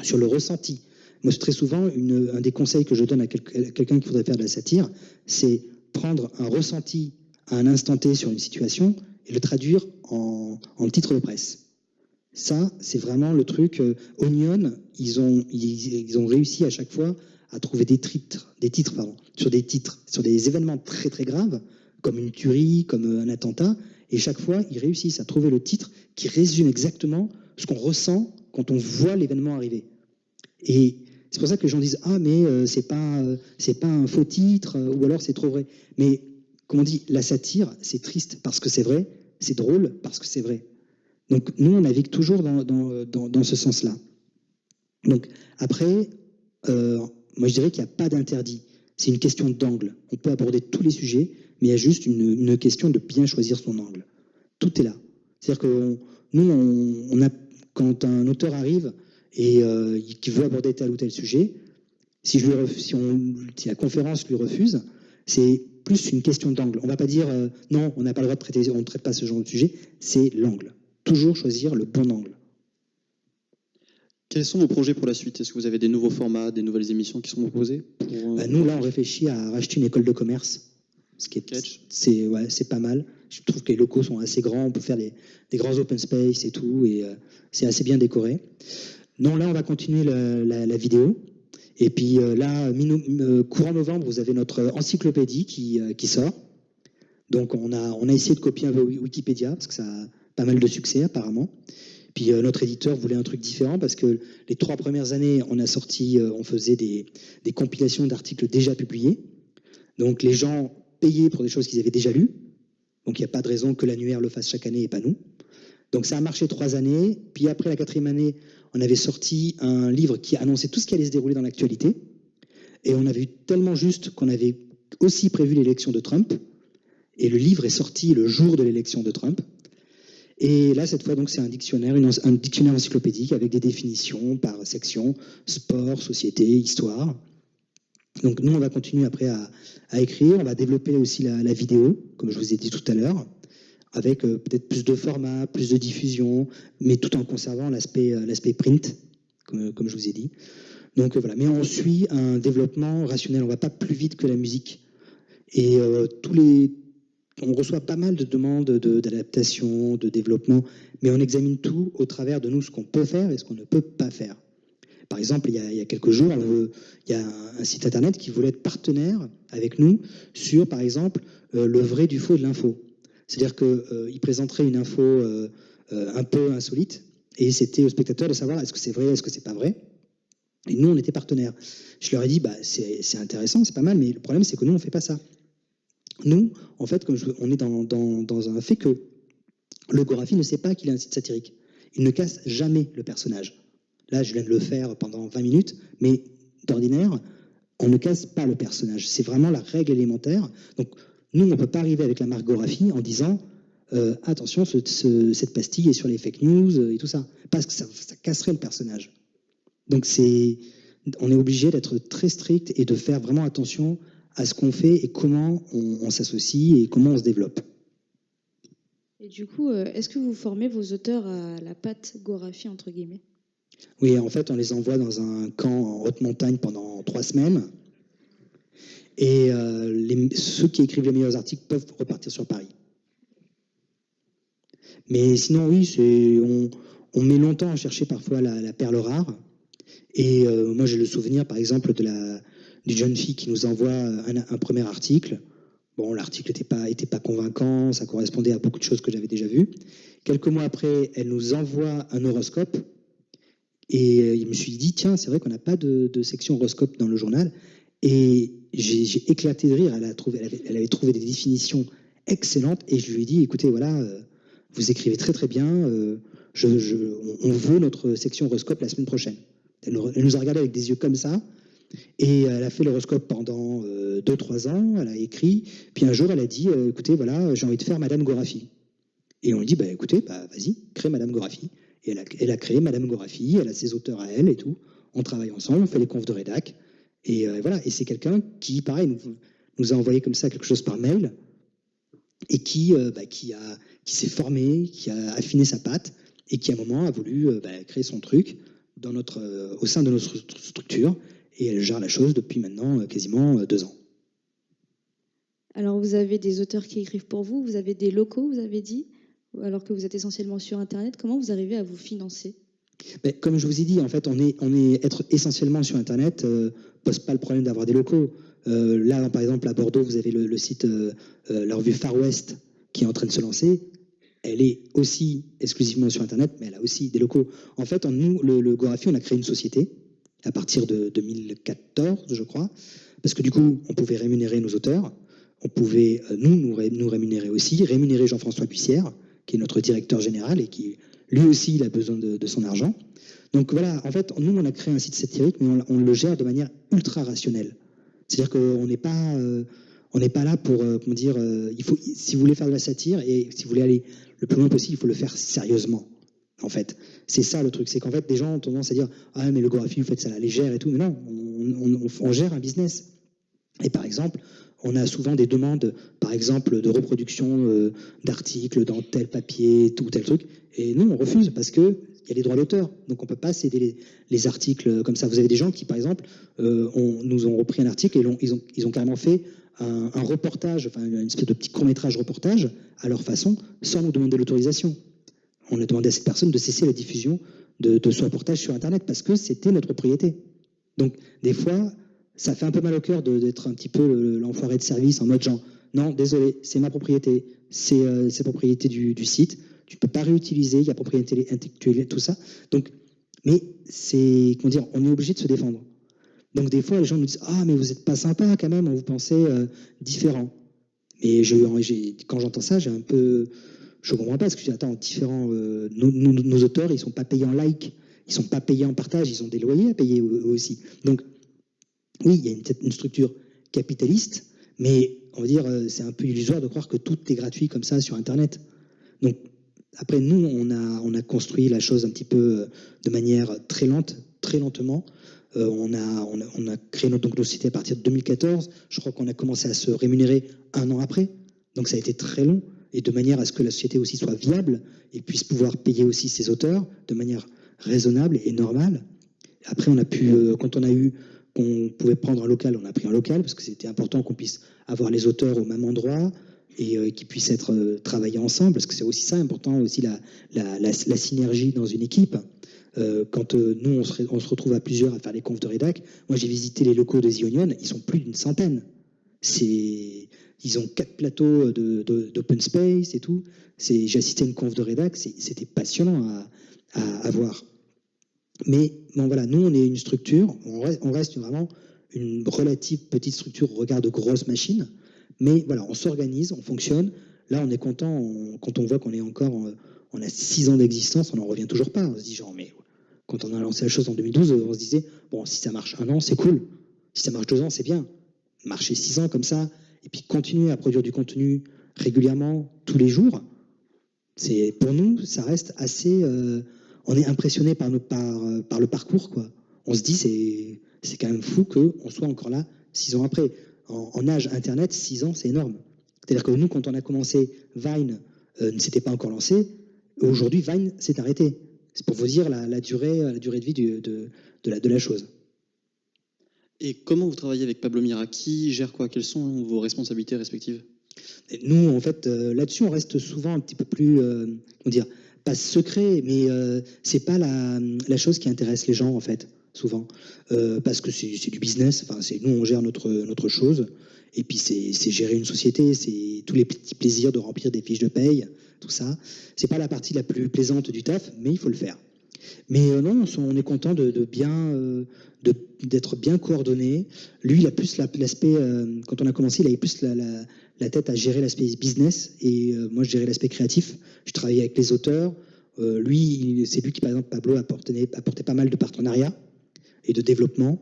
C: sur le ressenti. Moi, très souvent, un des conseils que je donne à quelqu'un qui voudrait faire de la satire, c'est prendre un ressenti à un instant T sur une situation et le traduire en titre de presse. Ça, c'est vraiment le truc. Onion, ils ont réussi à chaque fois à trouver des titres sur des événements très très graves, comme une tuerie, comme un attentat, et chaque fois, ils réussissent à trouver le titre qui résume exactement ce qu'on ressent quand on voit l'événement arriver. Et c'est pour ça que les gens disent « Ah, mais c'est pas un faux titre, ou alors c'est trop vrai. » Mais, comme on dit, la satire, c'est triste parce que c'est vrai, c'est drôle parce que c'est vrai. Donc, nous, on navigue toujours dans ce sens-là. Donc, après, moi, je dirais qu'il n'y a pas d'interdit. C'est une question d'angle. On peut aborder tous les sujets, mais il y a juste une question de bien choisir son angle. Tout est là. C'est-à-dire que quand un auteur arrive et qui veut aborder tel ou tel sujet, si la conférence lui refuse, c'est plus une question d'angle. On ne va pas dire non, on n'a pas le droit de traiter, on ne traite pas ce genre de sujet. C'est l'angle. Toujours choisir le bon angle.
B: Quels sont vos projets pour la suite? Est-ce que vous avez des nouveaux formats, des nouvelles émissions qui sont proposées
C: Nous, là, on réfléchit à racheter une école de commerce. C'est pas mal. Je trouve que les locaux sont assez grands. On peut faire des grands open space et tout. Et c'est assez bien décoré. Non, là, on va continuer la vidéo. Et puis là, courant novembre, vous avez notre encyclopédie qui sort. Donc, on a essayé de copier un peu Wikipédia parce que ça a pas mal de succès apparemment. Puis notre éditeur voulait un truc différent parce que les 3 premières années, on faisait des compilations d'articles déjà publiés. Donc les gens payaient pour des choses qu'ils avaient déjà lues. Donc il n'y a pas de raison que l'annuaire le fasse chaque année et pas nous. Donc ça a marché 3 années. Puis après la 4e année, on avait sorti un livre qui annonçait tout ce qui allait se dérouler dans l'actualité. Et on avait eu tellement juste qu'on avait aussi prévu l'élection de Trump. Et le livre est sorti le jour de l'élection de Trump. Et là, cette fois, donc, c'est un dictionnaire encyclopédique avec des définitions par section, sport, société, histoire. Donc, nous, on va continuer après à écrire. On va développer aussi la vidéo, comme je vous ai dit tout à l'heure, avec peut-être plus de formats, plus de diffusion, mais tout en conservant l'aspect print, comme je vous ai dit. Donc, voilà. Mais on suit un développement rationnel. On ne va pas plus vite que la musique. Et on reçoit pas mal de demandes d'adaptation, de développement, mais on examine tout au travers de nous, ce qu'on peut faire et ce qu'on ne peut pas faire. Par exemple, il y a quelques jours, il y a un site internet qui voulait être partenaire avec nous sur, par exemple, le vrai du faux de l'info. C'est-à-dire qu'il présenterait une info un peu insolite et c'était au spectateur de savoir est-ce que c'est vrai, est-ce que c'est pas vrai. Et nous, on était partenaires. Je leur ai dit, c'est intéressant, c'est pas mal, mais le problème, c'est que nous, on fait pas ça. Nous, en fait, on est dans un fait que le Gorafi ne sait pas qu'il est un site satirique. Il ne casse jamais le personnage. Là, je viens de le faire pendant 20 minutes, mais d'ordinaire, on ne casse pas le personnage. C'est vraiment la règle élémentaire. Donc, nous, on ne peut pas arriver avec la marque Gorafi en disant attention, cette pastille est sur les fake news et tout ça, parce que ça casserait le personnage. Donc, on est obligé d'être très strict et de faire vraiment attention à ce qu'on fait et comment on s'associe et comment on se développe.
D: Et du coup, est-ce que vous formez vos auteurs à la patte Gorafi, entre guillemets?
C: Oui, en fait, on les envoie dans un camp en haute montagne pendant 3 semaines. Et ceux qui écrivent les meilleurs articles peuvent repartir sur Paris. Mais sinon, oui, on met longtemps à chercher parfois la perle rare. Et moi, j'ai le souvenir, par exemple, d'une jeune fille qui nous envoie un premier article. Bon, l'article était pas convaincant, ça correspondait à beaucoup de choses que j'avais déjà vues. Quelques mois après, elle nous envoie un horoscope. Et je me suis dit, tiens, c'est vrai qu'on n'a pas de section horoscope dans le journal. Et j'ai éclaté de rire. Elle avait trouvé des définitions excellentes. Et je lui ai dit, écoutez, voilà, vous écrivez très très bien. On veut notre section horoscope la semaine prochaine. Elle nous a regardé avec des yeux comme ça. Et elle a fait l'horoscope pendant 2-3 ans. Elle a écrit. Puis un jour, elle a dit, écoutez, voilà, j'ai envie de faire Madame Gorafi. Et on lui dit, écoutez, vas-y, crée Madame Gorafi. Et elle a créé Madame Gorafi, elle a ses auteurs à elle et tout. On travaille ensemble, on fait les confs de rédac. Et voilà, et c'est quelqu'un qui, pareil, nous a envoyé comme ça quelque chose par mail et qui s'est formé, qui a affiné sa patte et qui, à un moment, a voulu créer son truc au sein de notre structure. Et elle gère la chose depuis maintenant quasiment 2 ans.
D: Alors, vous avez des auteurs qui écrivent pour vous, vous avez des locaux, vous avez dit, alors que vous êtes essentiellement sur Internet. Comment vous arrivez à vous financer?
C: Comme je vous ai dit, en fait, être essentiellement sur Internet pose pas le problème d'avoir des locaux. Là, par exemple, à Bordeaux, vous avez le site, la revue Far West, qui est en train de se lancer. Elle est aussi exclusivement sur Internet, mais elle a aussi des locaux. En fait, nous, le Gorafi, on a créé une société à partir de 2014, je crois, parce que du coup, on pouvait rémunérer nos auteurs, on pouvait nous rémunérer aussi, rémunérer Jean-François Puissière, qui est notre directeur général et qui, lui aussi, il a besoin de son argent. Donc voilà, en fait, nous, on a créé un site satirique, mais on le gère de manière ultra rationnelle. C'est-à-dire qu'on n'est pas là pour, si vous voulez faire de la satire et si vous voulez aller le plus loin possible, il faut le faire sérieusement. En fait, c'est ça le truc, c'est qu'en fait, des gens ont tendance à dire ah mais le Gorafi, vous faites ça à la légère et tout, mais non, on gère un business. Et par exemple, on a souvent des demandes, par exemple, de reproduction d'articles dans tel papier, tout tel truc, et nous on refuse parce que il y a les droits d'auteur, donc on peut pas céder les articles comme ça. Vous avez des gens qui, par exemple, nous ont repris un article et ils ont carrément fait un reportage, enfin une espèce de petit court-métrage reportage à leur façon, sans nous demander l'autorisation. On a demandé à cette personne de cesser la diffusion de ce reportage sur Internet parce que c'était notre propriété. Donc, des fois, ça fait un peu mal au cœur d'être un petit peu l'enfoiré de service en mode genre, non, désolé, c'est ma propriété, c'est propriété du site, tu ne peux pas réutiliser, il y a propriété intellectuelle, tout ça. Donc, mais c'est, on est obligé de se défendre. Donc, des fois, les gens nous disent, ah, mais vous n'êtes pas sympa quand même, on vous pensait différent. Et quand j'entends ça, j'ai un peu... Je ne comprends pas, parce que je dis, attends, différents, nos auteurs, ils ne sont pas payés en like, ils ne sont pas payés en partage, ils ont des loyers à payer eux aussi. Donc, oui, il y a une structure capitaliste, mais on va dire, c'est un peu illusoire de croire que tout est gratuit comme ça sur Internet. Donc, après, nous, on a construit la chose un petit peu de manière très lente, très lentement. On a créé nos sociétés à partir de 2014. Je crois qu'on a commencé à se rémunérer 1 an après. Donc, ça a été très long. Et de manière à ce que la société aussi soit viable et puisse pouvoir payer aussi ses auteurs de manière raisonnable et normale. Après, on a pu, quand on a eu qu'on pouvait prendre un local, on a pris un local parce que c'était important qu'on puisse avoir les auteurs au même endroit et qu'ils puissent être travaillés ensemble, parce que c'est aussi ça important, aussi la synergie dans une équipe. Quand nous, on se retrouve à plusieurs à faire les confs de rédac, moi j'ai visité les locaux de The Onion, ils sont plus d'une centaine. Ils ont 4 plateaux d'open space et tout. J'ai assisté à une conf de rédac, c'était passionnant à voir. Mais bon, voilà, nous, on est une structure, on reste vraiment une relative petite structure au regard de grosses machines, Mais voilà, on s'organise, on fonctionne. Là, on est content quand on voit qu'on est encore, on a 6 ans d'existence, on n'en revient toujours pas. On se dit genre, mais quand on a lancé la chose en 2012, on se disait, bon, si ça marche 1 an, c'est cool. Si ça marche 2 ans, c'est bien. Marcher 6 ans comme ça, et puis continuer à produire du contenu régulièrement, tous les jours, pour nous, ça reste assez... on est impressionné par le parcours, quoi. On se dit, c'est quand même fou qu'on soit encore là 6 ans après. En âge Internet, 6 ans, c'est énorme. C'est-à-dire que nous, quand on a commencé, Vine ne s'était pas encore lancé. Aujourd'hui, Vine s'est arrêté. C'est pour vous dire la durée de vie de la chose.
B: Et comment vous travaillez avec Pablo Mira? Qui gère quoi? Quelles sont vos responsabilités respectives?
C: Et nous, en fait, là-dessus, on reste souvent un petit peu plus, comment dire, pas secret, mais c'est pas la chose qui intéresse les gens, en fait, souvent, parce que c'est du business. Enfin, nous, on gère notre chose, et puis c'est gérer une société, c'est tous les petits plaisirs de remplir des fiches de paye, tout ça. C'est pas la partie la plus plaisante du taf, mais il faut le faire. Mais non, on est content d'être bien coordonné. Lui, il a plus l'aspect, quand on a commencé, il avait plus la tête à gérer l'aspect business, et moi, je gérais l'aspect créatif. Je travaillais avec les auteurs. Lui, c'est lui qui, par exemple, Pablo, apportait pas mal de partenariats et de développement.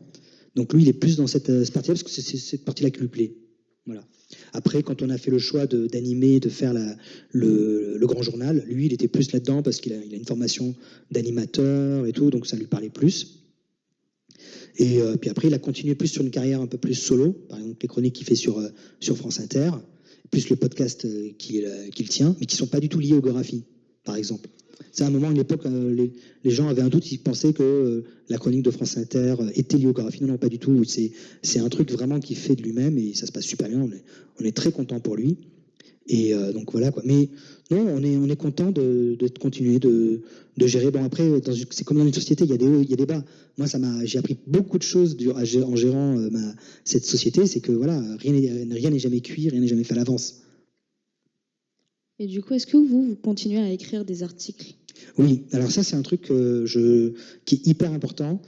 C: Donc lui, il est plus dans cette partie-là, parce que c'est cette partie-là qui lui plaît. Voilà. Après, quand on a fait le choix d'animer, de faire le grand journal, lui, il était plus là-dedans parce qu'il a une formation d'animateur et tout, donc ça lui parlait plus. Et puis après, il a continué plus sur une carrière un peu plus solo, par exemple les chroniques qu'il fait sur France Inter, plus le podcast qu'il tient, mais qui ne sont pas du tout liés aux Gorafi, par exemple. C'est un moment, à une époque, les gens avaient un doute, ils pensaient que la chronique de France Inter était liée au Gorafi. Non, pas du tout. C'est un truc vraiment qu'il fait de lui-même et ça se passe super bien. On est très content pour lui. Et donc voilà, quoi. Mais non, on est content de continuer de gérer. Bon, après, c'est comme dans une société, il y a des hauts, il y a des bas. Moi, j'ai appris beaucoup de choses en gérant cette société. C'est que voilà, rien n'est jamais cuit, rien n'est jamais fait à l'avance.
D: Et du coup, est-ce que vous continuez à écrire des articles?
C: Oui, alors ça, c'est un truc qui est hyper important.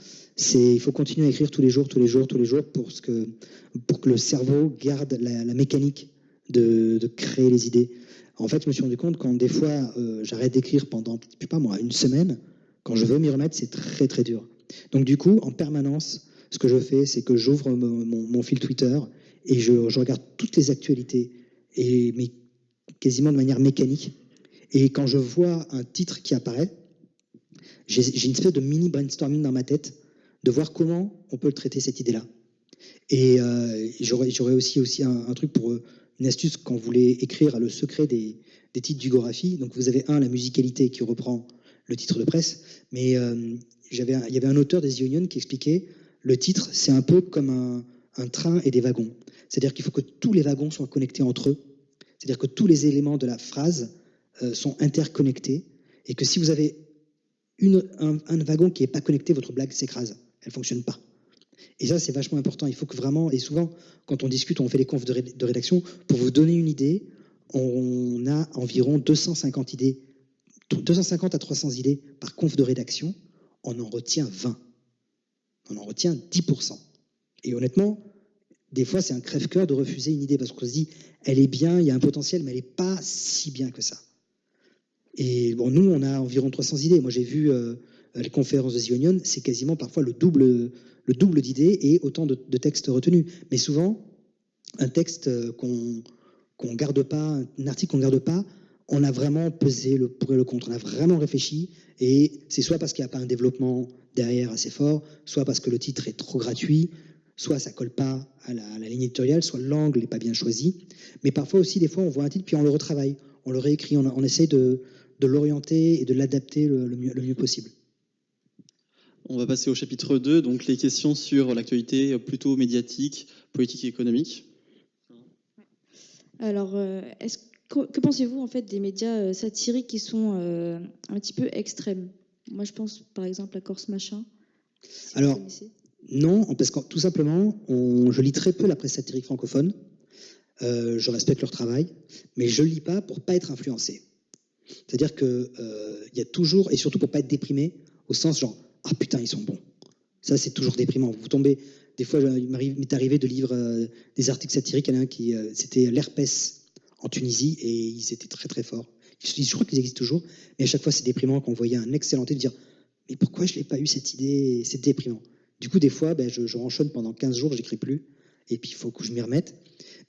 C: Il faut continuer à écrire tous les jours pour que le cerveau garde la mécanique de créer les idées. En fait, je me suis rendu compte quand des fois, j'arrête d'écrire pendant, je sais pas moi, 1 semaine, quand je veux m'y remettre, c'est très très dur. Donc du coup, en permanence, ce que je fais, c'est que j'ouvre mon fil Twitter et je regarde toutes les actualités, mais quasiment de manière mécanique. Et quand je vois un titre qui apparaît, j'ai une espèce de mini brainstorming dans ma tête de voir comment on peut traiter cette idée-là. Et j'aurais aussi un truc pour une astuce quand vous voulez écrire le secret des titres du Gorafi. Donc vous avez la musicalité qui reprend le titre de presse, mais il y avait un auteur des The Onion qui expliquait le titre, c'est un peu comme un train et des wagons. C'est-à-dire qu'il faut que tous les wagons soient connectés entre eux. C'est-à-dire que tous les éléments de la phrase sont interconnectés et que si vous avez un wagon qui n'est pas connecté, votre blague s'écrase, elle ne fonctionne pas. Et ça, c'est vachement important. Il faut que vraiment, et souvent, quand on discute, on fait les confs de rédaction, pour vous donner une idée, on a environ 250 idées, 250 à 300 idées par conf de rédaction, on en retient 20. On en retient 10%. Et honnêtement, des fois, c'est un crève-cœur de refuser une idée parce qu'on se dit, elle est bien, il y a un potentiel, mais elle n'est pas si bien que ça. Et bon, nous, on a environ 300 idées. Moi, j'ai vu les conférences de The Onion, c'est quasiment parfois le double d'idées et autant de textes retenus. Mais souvent, un texte qu'on garde pas, un article qu'on garde pas, on a vraiment pesé le pour et le contre. On a vraiment réfléchi et c'est soit parce qu'il n'y a pas un développement derrière assez fort, soit parce que le titre est trop gratuit, soit ça colle pas à la ligne éditoriale, soit l'angle n'est pas bien choisi. Mais parfois aussi, des fois, on voit un titre puis on le retravaille, on le réécrit, on essaie de l'orienter et de l'adapter le mieux possible.
B: On va passer au chapitre 2, donc les questions sur l'actualité plutôt médiatique, politique et économique.
D: Alors, que pensez-vous en fait des médias satiriques qui sont un petit peu extrêmes? Moi, je pense par exemple à Corse Machin. Si
C: alors, non, parce que tout simplement, je lis très peu la presse satirique francophone. Je respecte leur travail, mais je lis pas pour pas être influencé. C'est-à-dire que il y a toujours, et surtout pour pas être déprimé, au sens genre ah putain ils sont bons. Ça c'est toujours déprimant. Vous tombez des fois, il m'est arrivé de lire des articles satiriques. Il y en a un qui, c'était l'herpès en Tunisie, et ils étaient très très forts. Je crois qu'ils existent toujours, mais à chaque fois, c'est déprimant quand on voyait un excellent et de dire « Mais pourquoi je n'ai pas eu cette idée ?» C'est déprimant. Du coup, des fois, je ranchonne pendant 15 jours, j'écris plus, et puis il faut que je m'y remette.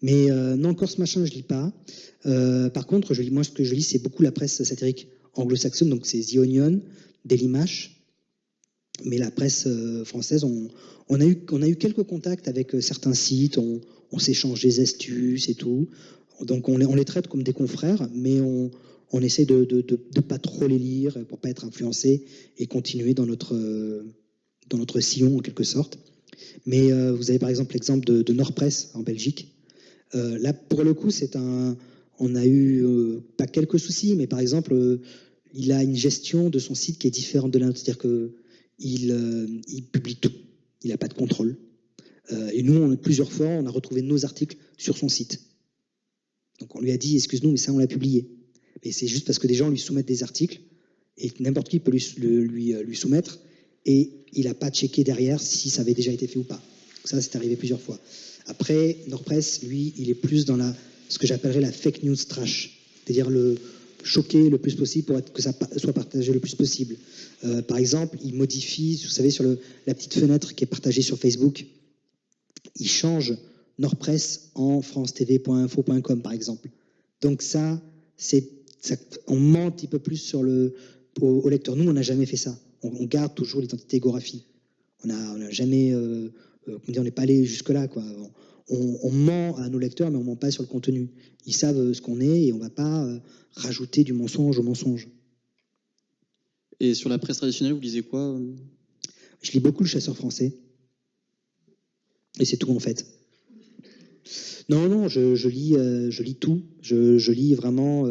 C: Mais non, encore ce machin, je lis pas. Par contre, moi, ce que je lis, c'est beaucoup la presse satirique anglo-saxonne, donc c'est The Onion, Dailymash. Mais la presse française, on a eu quelques contacts avec certains sites, on s'échange des astuces et tout. Donc on les traite comme des confrères, mais on essaie de pas trop les lire pour pas être influencé et continuer dans notre sillon en quelque sorte. Mais vous avez par exemple l'exemple de Nordpress en Belgique. Là, pour le coup, on a eu pas quelques soucis, mais par exemple, il a une gestion de son site qui est différente de la nôtre, c'est-à-dire que il publie tout, il n'a pas de contrôle. Et nous, plusieurs fois, on a retrouvé nos articles sur son site. Donc on lui a dit, excuse-nous, mais ça, on l'a publié. Mais c'est juste parce que des gens lui soumettent des articles, et n'importe qui peut lui soumettre, et il n'a pas checké derrière si ça avait déjà été fait ou pas. Ça, c'est arrivé plusieurs fois. Après, Nordpress, lui, il est plus dans ce que j'appellerais la fake news trash, c'est-à-dire le choquer le plus possible pour que ça soit partagé le plus possible. Par exemple, il modifie, vous savez, sur la petite fenêtre qui est partagée sur Facebook, il change Nordpress en francetv.info.com, par exemple. Donc ça, on ment un petit peu plus au lecteur. Nous, on n'a jamais fait ça. On garde toujours l'identité Gorafi. On n'a jamais... on n'est pas allé jusque-là, quoi. On ment à nos lecteurs, mais on ne ment pas sur le contenu. Ils savent ce qu'on est et on ne va pas rajouter du mensonge au mensonge.
B: Et sur la presse traditionnelle, vous lisez quoi?
C: Je lis beaucoup Le Chasseur français. Et c'est tout, en fait. Non, je lis tout. Je lis vraiment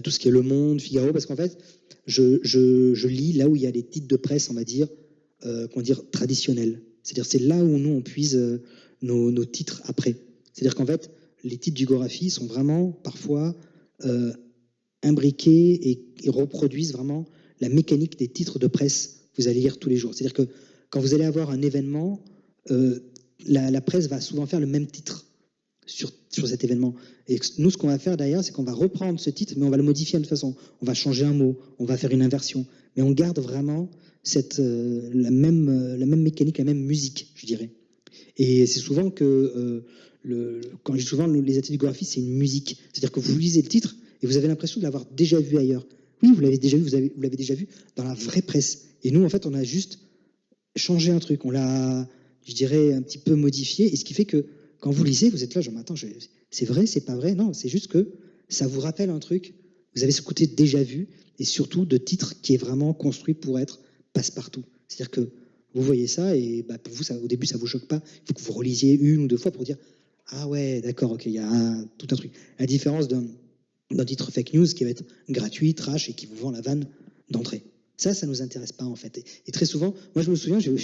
C: tout ce qui est Le Monde, Figaro, parce qu'en fait, je lis là où il y a les titres de presse, on va dire, traditionnels. C'est-à-dire, c'est là où nous, on puise nos titres après. C'est-à-dire qu'en fait, les titres du Gorafi sont vraiment, parfois, imbriqués et reproduisent vraiment la mécanique des titres de presse que vous allez lire tous les jours. C'est-à-dire que quand vous allez avoir un événement, la presse va souvent faire le même titre sur cet événement. Et nous, ce qu'on va faire derrière, c'est qu'on va reprendre ce titre, mais on va le modifier de toute façon. On va changer un mot, on va faire une inversion. Mais on garde vraiment la même mécanique, la même musique, je dirais. Et c'est souvent que, quand je dis souvent, les ateliers de Gorafi, c'est une musique. C'est-à-dire que vous lisez le titre et vous avez l'impression de l'avoir déjà vu ailleurs. Oui, vous l'avez déjà vu, vous l'avez déjà vu dans la vraie presse. Et nous, en fait, on a juste changé un truc. On l'a, je dirais, un petit peu modifié. Et ce qui fait que quand vous lisez, vous êtes là, genre, attends, c'est vrai, c'est pas vrai? Non, c'est juste que ça vous rappelle un truc. Vous avez ce côté déjà vu et surtout de titre qui est vraiment construit pour être passe-partout. C'est-à-dire que vous voyez ça et pour vous, au début, ça vous choque pas. Il faut que vous relisiez une ou deux fois pour dire « Ah ouais, d'accord, ok, il y a tout un truc ». La différence d'un titre fake news qui va être gratuit, trash et qui vous vend la vanne d'entrée. Ça ne nous intéresse pas en fait. Et très souvent, moi je me souviens, je vais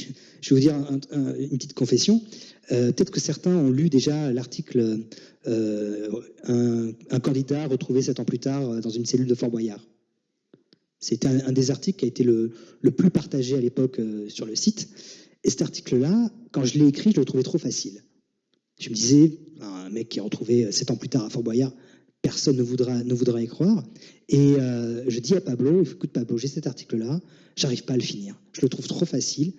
C: vous dire une petite confession, peut-être que certains ont lu déjà l'article un candidat retrouvé 7 ans plus tard dans une cellule de Fort Boyard. C'était un des articles qui a été le plus partagé à l'époque sur le site. Et cet article-là, quand je l'ai écrit, je le trouvais trop facile. Je me disais, un mec qui est retrouvé 7 ans plus tard à Fort Boyard, personne ne voudra y croire. Et je dis à Pablo, écoute Pablo, j'ai cet article-là, j'arrive pas à le finir. Je le trouve trop facile.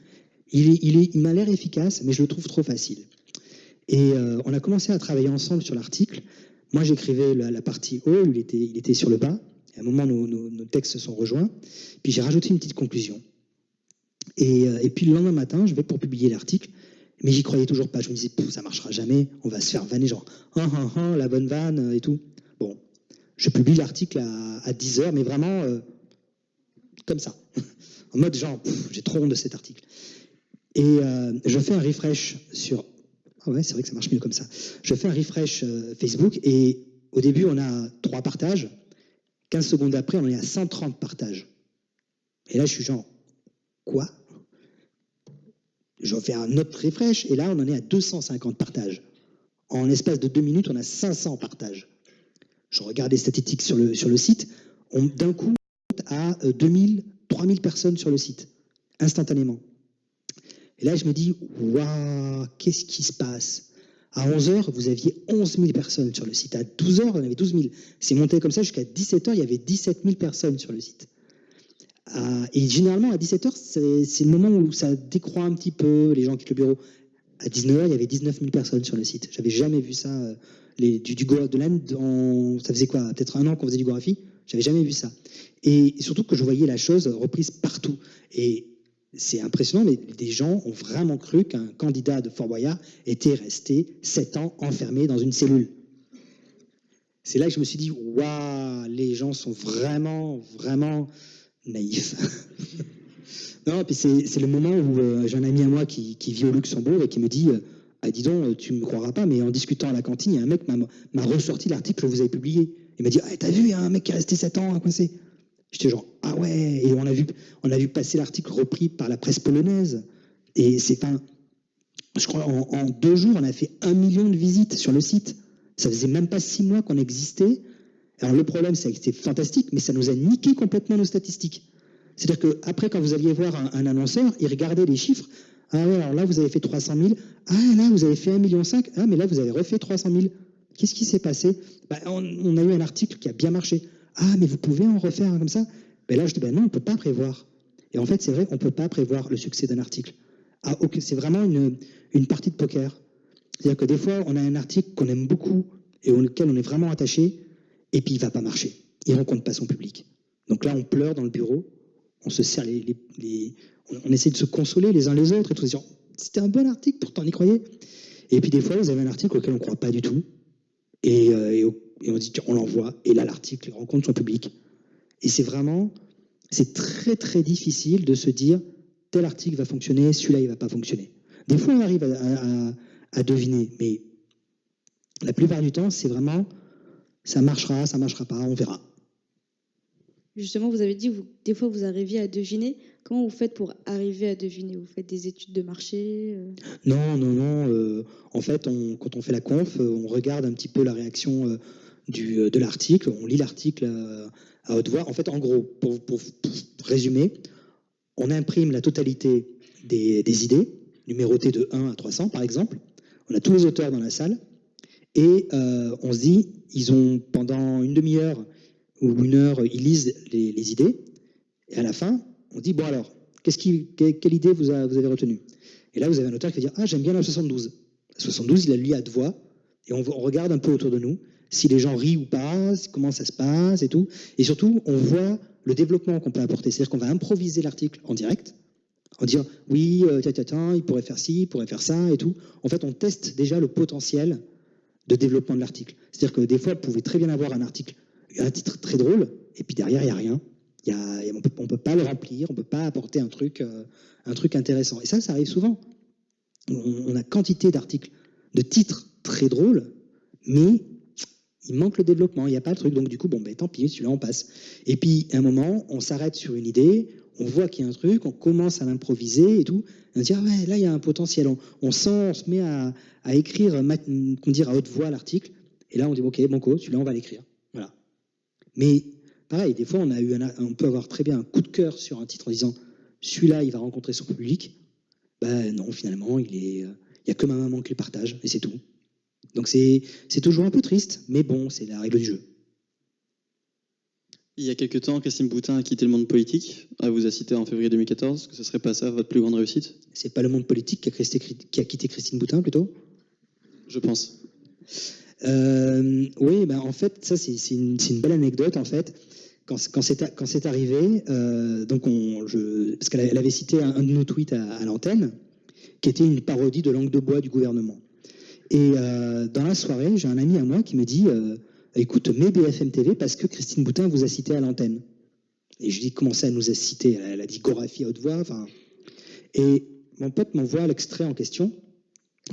C: Il m'a l'air efficace, mais je le trouve trop facile. Et on a commencé à travailler ensemble sur l'article. Moi, j'écrivais la partie haut, il était sur le bas. À un moment, nos textes se sont rejoints. Puis j'ai rajouté une petite conclusion. Et puis le lendemain matin, je vais pour publier l'article, mais j'y croyais toujours pas. Je me disais, ça marchera jamais, on va se faire vanner, genre, la bonne vanne et tout. Bon, je publie l'article à 10h, mais vraiment comme ça. En mode genre, j'ai trop honte de cet article. Et je fais un refresh sur... Ah ouais, c'est vrai que ça marche mieux comme ça. Je fais un refresh Facebook et au début, on a 3 partages. 15 secondes après, on est à 130 partages. Et là, je suis genre, quoi? Je fais un autre refresh et là, on en est à 250 partages. En l'espace de 2 minutes, on a 500 partages. Je regarde les statistiques sur le site. D'un coup, on est à 2000, 3000 personnes sur le site, instantanément. Et là, je me dis, waouh, qu'est-ce qui se passe? À 11h, vous aviez 11 000 personnes sur le site. À 12h, on avait 12 000. C'est monté comme ça jusqu'à 17h, il y avait 17 000 personnes sur le site. Et généralement, à 17h, c'est le moment où ça décroît un petit peu, les gens quittent le bureau. À 19h, il y avait 19 000 personnes sur le site. J'avais jamais vu ça. Ça faisait quoi? Peut-être un an qu'on faisait du Gorafi. J'avais jamais vu ça. Et surtout que je voyais la chose reprise partout. Et c'est impressionnant, mais des gens ont vraiment cru qu'un candidat de Fort Boyard était resté 7 ans enfermé dans une cellule. C'est là que je me suis dit, waouh, les gens sont vraiment, vraiment naïfs. Non, puis c'est le moment où j'ai un ami à moi qui vit au Luxembourg et qui me dit, ah dis donc, tu me croiras pas, mais en discutant à la cantine, il y a un mec m'a ressorti l'article que vous avez publié. Il m'a dit, ah t'as vu, il y a un mec qui est resté 7 ans coincé. J'étais genre, ah ouais, et on a vu passer l'article repris par la presse polonaise. Et je crois, en 2 jours, on a fait 1 million de visites sur le site. Ça faisait même pas 6 mois qu'on existait. Alors le problème, c'est que c'était fantastique, mais ça nous a niqué complètement nos statistiques. C'est-à-dire qu'après, quand vous alliez voir un annonceur, il regardait les chiffres. Ah ouais, alors là, vous avez fait 300 000. Ah là, vous avez fait 1,5 million. Ah, mais là, vous avez refait 300 000. Qu'est-ce qui s'est passé? On a eu un article qui a bien marché. Ah, mais vous pouvez en refaire un comme ça? Là, je dis, non, on ne peut pas prévoir. Et en fait, c'est vrai qu'on ne peut pas prévoir le succès d'un article. C'est vraiment une partie de poker. C'est-à-dire que des fois, on a un article qu'on aime beaucoup et auquel on est vraiment attaché, et puis il ne va pas marcher. Il ne rencontre pas son public. Donc là, on pleure dans le bureau, on se serre on essaie de se consoler les uns les autres et tout, disant, c'était un bon article, pourtant on y croyait. Et puis des fois, vous avez un article auquel on ne croit pas du tout, et on dit, on l'envoie, et là, l'article rencontre son public. Et c'est très très difficile de se dire, tel article va fonctionner, celui-là, il ne va pas fonctionner. Des fois, on arrive à deviner, mais la plupart du temps, c'est vraiment, ça marchera pas, on verra.
D: Justement, vous avez dit, des fois, vous arriviez à deviner. Comment vous faites pour arriver à deviner? Vous faites des études de marché?
C: Non. En fait, quand on fait la conf, on regarde un petit peu la réaction de l'article. On lit l'article à haute voix. En fait, en gros, pour résumer, on imprime la totalité des idées, numérotées de 1 à 300, par exemple. On a tous les auteurs dans la salle. Et on se dit, ils ont, pendant une demi-heure ou 1 heure, ils lisent les idées. Et à la fin, on dit, bon alors, quelle idée vous avez retenue? Et là, vous avez un auteur qui va dire, ah, j'aime bien la 72. La 72, il la lit à 2 voix. Et on regarde un peu autour de nous, si les gens rient ou pas, comment ça se passe et tout. Et surtout, on voit le développement qu'on peut apporter. C'est-à-dire qu'on va improviser l'article en direct, en disant, oui, il pourrait faire ci, il pourrait faire ça et tout. En fait, on teste déjà le potentiel de développement de l'article. C'est-à-dire que des fois, vous pouvez très bien avoir un titre très drôle, et puis derrière, il n'y a rien. On ne peut pas le remplir, on ne peut pas apporter un truc intéressant. Et ça arrive souvent. On a quantité d'articles, de titres très drôles, mais il manque le développement, il n'y a pas le truc. Donc du coup, tant pis, celui-là, on passe. Et puis, à un moment, on s'arrête sur une idée, on voit qu'il y a un truc, on commence à l'improviser et tout. Et on se dit, ah ouais, là, il y a un potentiel. On se met à écrire, à haute voix l'article. Et là, on dit, ok, banco, celui-là, on va l'écrire. Voilà. Mais pareil, des fois, on peut avoir très bien un coup de cœur sur un titre en disant, celui-là, il va rencontrer son public. Non, finalement, il y a que ma maman qui le partage, et c'est tout. Donc c'est toujours un peu triste, mais bon, c'est la règle du jeu.
B: Il y a quelques temps, Christine Boutin a quitté le monde politique. Elle vous a cité en février 2014. Que ce serait pas ça votre plus grande réussite?
C: C'est pas le monde politique qui a quitté Christine Boutin, plutôt? Je pense. Oui, en fait, ça c'est une belle anecdote en fait. Quand c'est arrivé, parce qu'elle avait cité un de nos tweets à l'antenne, qui était une parodie de Langue de bois du gouvernement. Et dans la soirée, j'ai un ami à moi qui me dit, écoute, mets BFM TV parce que Christine Boutin vous a cité à l'antenne. Et je dis, comment ça, elle nous a cité? Elle a dit Gorafi à haute voix. Et mon pote m'envoie l'extrait en question.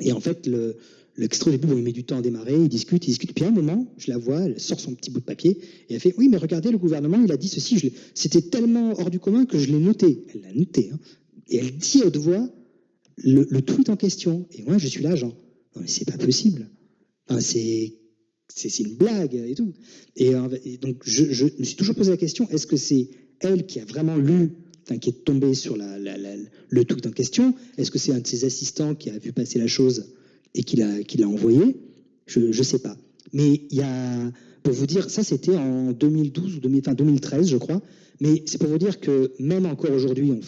C: Et en fait, l'extrait au début, il met du temps à démarrer, il discute. Puis à un moment, je la vois, elle sort son petit bout de papier et elle fait, oui, mais regardez, le gouvernement, il a dit ceci. C'était tellement hors du commun que je l'ai noté. Elle l'a noté. Hein. Et elle dit à haute voix le tweet en question. Et moi, je suis là, genre, non, mais c'est pas possible. C'est une blague et tout. Et donc, je me suis toujours posé la question, est-ce que c'est elle qui a vraiment lu qui est tombé sur le tweet en question. Est-ce que c'est un de ses assistants qui a vu passer la chose et qui l'a envoyé? Je ne sais pas. Mais il y a, pour vous dire, ça c'était en 2012 ou 2013, je crois. Mais c'est pour vous dire que même encore aujourd'hui, on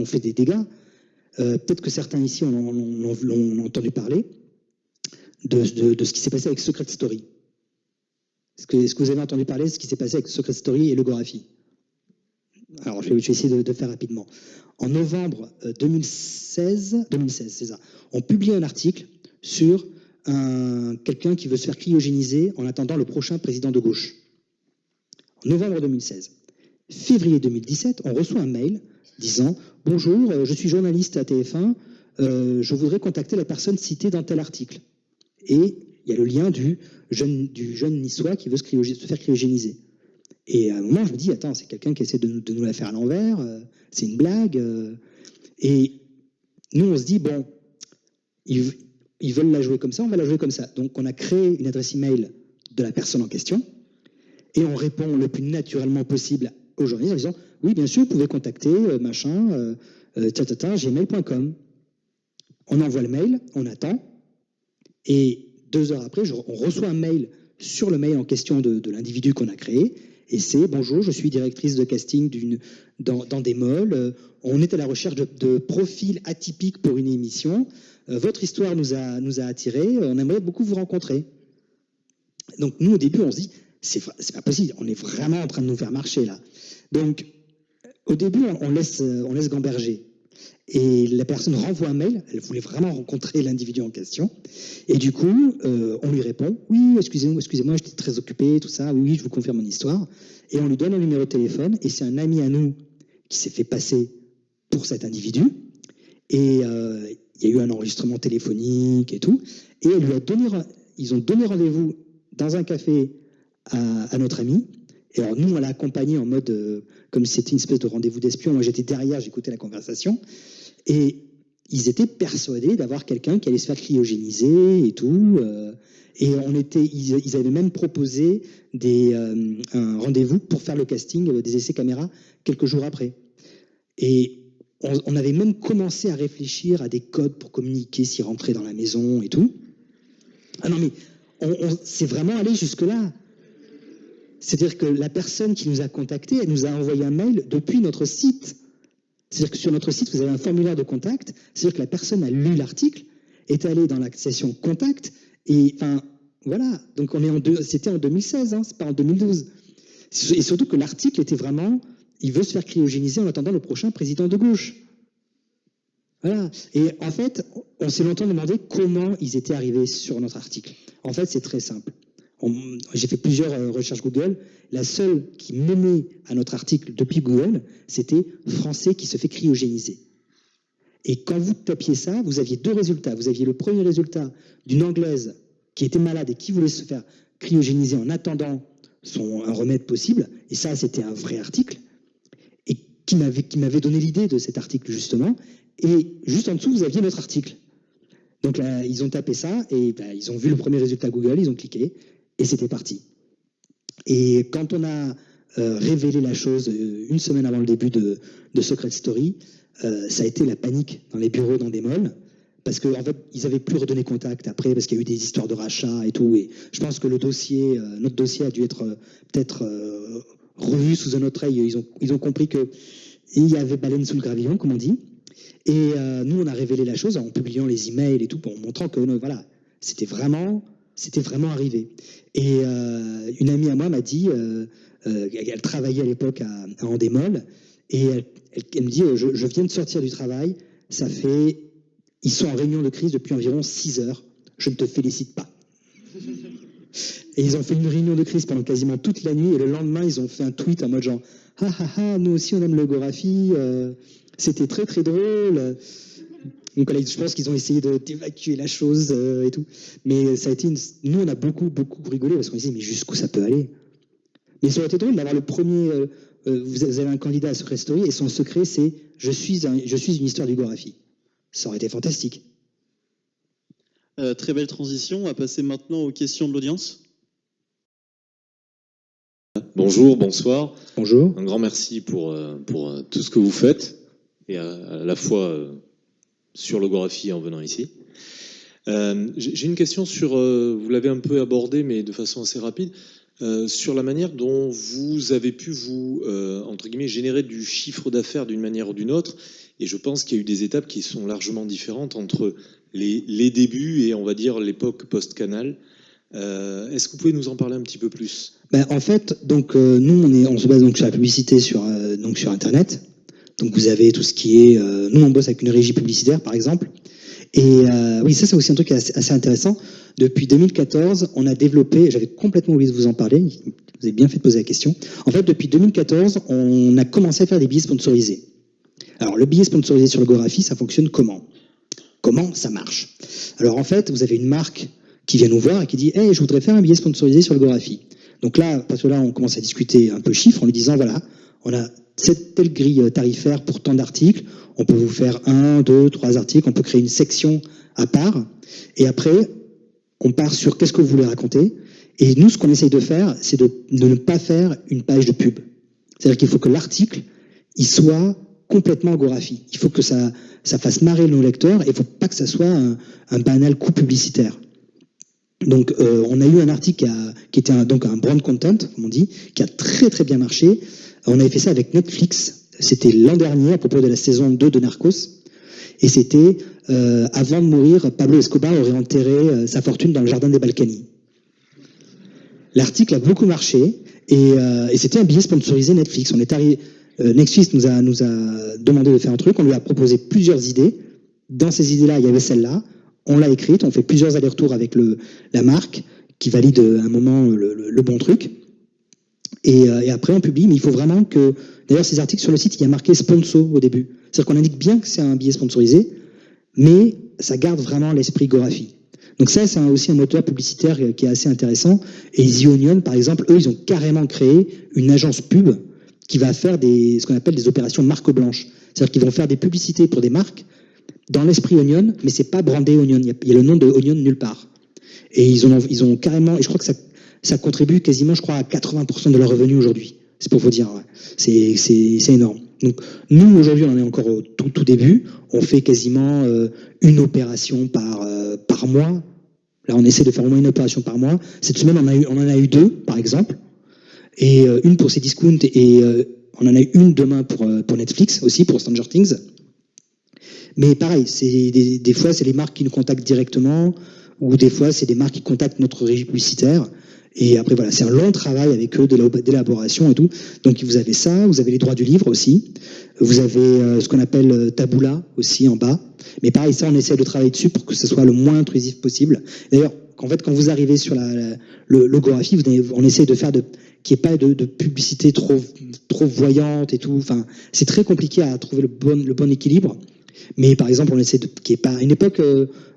C: fait des dégâts. Peut-être que certains ici l'ont entendu parler de ce qui s'est passé avec Secret Story. Est-ce que vous avez entendu parler de ce qui s'est passé avec Secret Story et Logographie? Alors, je vais essayer de faire rapidement. En novembre 2016, c'est ça, on publie un article sur quelqu'un qui veut se faire cryogéniser en attendant le prochain président de gauche. En novembre 2016. Février 2017, on reçoit un mail disant « Bonjour, je suis journaliste à TF1, je voudrais contacter la personne citée dans tel article. » Et il y a le lien du jeune niçois qui veut se faire cryogéniser. Et à un moment, je me dis, attends, c'est quelqu'un qui essaie de nous la faire à l'envers, c'est une blague. Et nous, on se dit, bon, ils veulent la jouer comme ça, on va la jouer comme ça. Donc, on a créé une adresse email de la personne en question et on répond le plus naturellement possible aux journalistes en disant, oui, bien sûr, vous pouvez contacter gmail.com. On envoie le mail, on attend. Et 2 heures après, on reçoit un mail sur le mail en question de l'individu qu'on a créé. Et c'est « Bonjour, je suis directrice de casting dans des malls. On est à la recherche de profils atypiques pour une émission. Votre histoire nous a attirés. On aimerait beaucoup vous rencontrer. » Donc nous, au début, on se dit « C'est pas possible. On est vraiment en train de nous faire marcher là. » Donc au début, on laisse gamberger. Et la personne renvoie un mail, elle voulait vraiment rencontrer l'individu en question. Et du coup, on lui répond « Oui, excusez-moi, j'étais très occupé, tout ça. Oui, je vous confirme mon histoire. » Et on lui donne un numéro de téléphone. Et c'est un ami à nous qui s'est fait passer pour cet individu. Et il y a eu un enregistrement téléphonique et tout. Et ils ont donné rendez-vous dans un café à notre ami. Et alors nous, on l'a accompagné en mode, comme si c'était une espèce de rendez-vous d'espion. Moi, j'étais derrière, j'écoutais la conversation. Et ils étaient persuadés d'avoir quelqu'un qui allait se faire cryogéniser et tout. Et ils avaient même proposé un rendez-vous pour faire le casting des essais caméra quelques jours après. Et on avait même commencé à réfléchir à des codes pour communiquer s'ils rentraient dans la maison et tout. Ah non, mais c'est vraiment allé jusque-là. C'est-à-dire que la personne qui nous a contactés, elle nous a envoyé un mail depuis notre site. C'est-à-dire que sur notre site, vous avez un formulaire de contact. C'est-à-dire que la personne a lu l'article, est allée dans la section contact, et enfin, voilà. Donc c'était en 2016, hein, c'est pas en 2012. Et surtout que l'article était vraiment, il veut se faire cryogéniser en attendant le prochain président de gauche. Voilà. Et en fait, on s'est longtemps demandé comment ils étaient arrivés sur notre article. En fait, c'est très simple. J'ai fait plusieurs recherches Google. La seule qui menait à notre article depuis Google, c'était « Français qui se fait cryogéniser ». Et quand vous tapiez ça, vous aviez 2 résultats. Vous aviez le premier résultat d'une Anglaise qui était malade et qui voulait se faire cryogéniser en attendant un remède possible. Et ça, c'était un vrai article. Et qui m'avait donné l'idée de cet article, justement. Et juste en dessous, vous aviez notre article. Donc là, ils ont tapé ça et ils ont vu le premier résultat Google, ils ont cliqué. Et c'était parti. Et quand on a révélé la chose une semaine avant le début de Secret Story, ça a été la panique dans les bureaux d'Endemol, parce qu'en fait, ils n'avaient plus redonné contact après, parce qu'il y a eu des histoires de rachat et tout. Et je pense que notre dossier a dû être peut-être revu sous un autre œil. Ils ont compris qu'il y avait baleine sous le gravillon, comme on dit. Et nous, on a révélé la chose en publiant les emails et tout, en montrant que voilà, c'était vraiment arrivé. Et une amie à moi m'a dit, elle travaillait à l'époque à Endemol, et elle me dit, je viens de sortir du travail, ils sont en réunion de crise depuis environ 6 heures, je ne te félicite pas. Et ils ont fait une réunion de crise pendant quasiment toute la nuit, et le lendemain, ils ont fait un tweet en mode genre, ah ah ah, nous aussi on aime Logographie, c'était très très drôle. Donc là, je pense qu'ils ont essayé d'évacuer la chose et tout. Mais ça a été nous, on a beaucoup rigolé parce qu'on se dit, mais jusqu'où ça peut aller? Mais ça aurait été drôle d'avoir le premier. Vous avez un candidat à Secret Story et son secret, c'est je suis une histoire du Gorafi. Ça aurait été fantastique.
B: Très belle transition. On va passer maintenant aux questions de l'audience.
E: Bonjour, bonsoir.
C: Bonjour.
E: Un grand merci pour tout ce que vous faites, et à la fois sur Logographie en venant ici. J'ai une question sur, vous l'avez un peu abordé, mais de façon assez rapide, sur la manière dont vous avez pu vous, entre guillemets, générer du chiffre d'affaires d'une manière ou d'une autre. Et je pense qu'il y a eu des étapes qui sont largement différentes entre les débuts et, on va dire, l'époque post-Canal. Est-ce que vous pouvez nous en parler un petit peu plus ?
C: En fait, donc nous on se base donc sur la publicité sur Internet. Donc vous avez tout ce qui est, nous on bosse avec une régie publicitaire par exemple. Et oui, ça c'est aussi un truc assez intéressant. Depuis 2014, on a développé, j'avais complètement oublié de vous en parler. Vous avez bien fait de poser la question. En fait, depuis 2014, on a commencé à faire des billets sponsorisés. Alors le billet sponsorisé sur Logographie, ça fonctionne comment ? Comment ça marche ? Alors en fait, vous avez une marque qui vient nous voir et qui dit « Hey, je voudrais faire un billet sponsorisé sur Logographie ». Donc là, parce que là, on commence à discuter un peu chiffres en lui disant « Voilà, on a cette telle grille tarifaire pour tant d'articles, on peut vous faire 1, 2, 3 articles, on peut créer une section à part. Et après, on part sur qu'est-ce que vous voulez raconter. Et nous, ce qu'on essaye de faire, c'est de ne pas faire une page de pub. C'est-à-dire qu'il faut que l'article, il soit complètement Logographie. Il faut que ça fasse marrer nos lecteurs et il ne faut pas que ça soit un banal coup publicitaire. Donc, on a eu un article qui était un brand content, comme on dit, qui a très très bien marché. On avait fait ça avec Netflix. C'était l'an dernier, à propos de la saison 2 de Narcos. Et c'était, avant de mourir, Pablo Escobar aurait enterré sa fortune dans le jardin des Balkany. L'article a beaucoup marché et c'était un billet sponsorisé Netflix. On est arrivé, Netflix nous a demandé de faire un truc. On lui a proposé plusieurs idées. Dans ces idées-là, il y avait celle-là. On l'a écrite, on fait plusieurs allers-retours avec la marque qui valide à un moment le bon truc. Et après, on publie, mais il faut vraiment que... D'ailleurs, ces articles sur le site, il y a marqué sponsor au début. C'est-à-dire qu'on indique bien que c'est un billet sponsorisé, mais ça garde vraiment l'esprit Logographie. Donc ça, c'est aussi un moteur publicitaire qui est assez intéressant. Et The Onion, par exemple, eux, ils ont carrément créé une agence pub qui va faire ce qu'on appelle des opérations marque blanche. C'est-à-dire qu'ils vont faire des publicités pour des marques dans l'esprit Onion, mais c'est pas brandé Onion. Il y a le nom de Onion nulle part. Et ils ont carrément, et je crois que ça contribue quasiment, je crois, à 80% de leurs revenus aujourd'hui. C'est pour vous dire, ouais. C'est énorme. Donc, nous, aujourd'hui, on en est encore au tout début. On fait quasiment une opération par mois. Là, on essaie de faire au moins une opération par mois. Cette semaine, on en a eu 2, par exemple. Et une pour Cdiscount et on en a eu une demain pour Netflix aussi, pour Stranger Things. Mais pareil, c'est des fois, c'est les marques qui nous contactent directement, ou des fois, c'est des marques qui contactent notre régie publicitaire. Et après, voilà, c'est un long travail avec eux d'élaboration et tout. Donc, vous avez ça, vous avez les droits du livre aussi. Vous avez ce qu'on appelle Taboola aussi en bas. Mais pareil, ça, on essaie de travailler dessus pour que ce soit le moins intrusif possible. D'ailleurs, quand vous arrivez sur le Logographie, on essaie de faire qu'il n'y ait pas de publicité trop voyante et tout. Enfin, c'est très compliqué à trouver le bon équilibre. Mais par exemple, on essaie qu'il n'y ait pas... À une époque,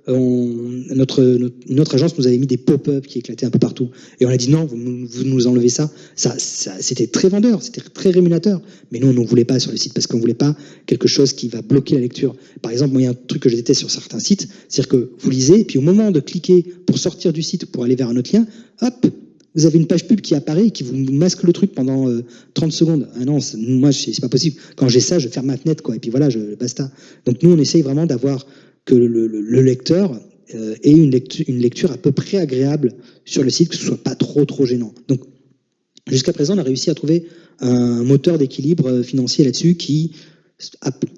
C: notre agence nous avait mis des pop-up qui éclataient un peu partout. Et on a dit non, vous nous enlevez ça. Ça c'était très vendeur, c'était très rémunérateur. Mais nous, on ne voulait pas sur le site parce qu'on ne voulait pas quelque chose qui va bloquer la lecture. Par exemple, moi, il y a un truc que je déteste sur certains sites, c'est-à-dire que vous lisez, et puis au moment de cliquer pour sortir du site, pour aller vers un autre lien, hop, vous avez une page pub qui apparaît et qui vous masque le truc pendant 30 secondes. Ah non, moi, c'est pas possible. Quand j'ai ça, je ferme ma fenêtre, quoi. Et puis voilà, basta. Donc nous, on essaye vraiment d'avoir que le lecteur ait une lecture à peu près agréable sur le site, que ce soit pas trop gênant. Donc, jusqu'à présent, on a réussi à trouver un moteur d'équilibre financier là-dessus qui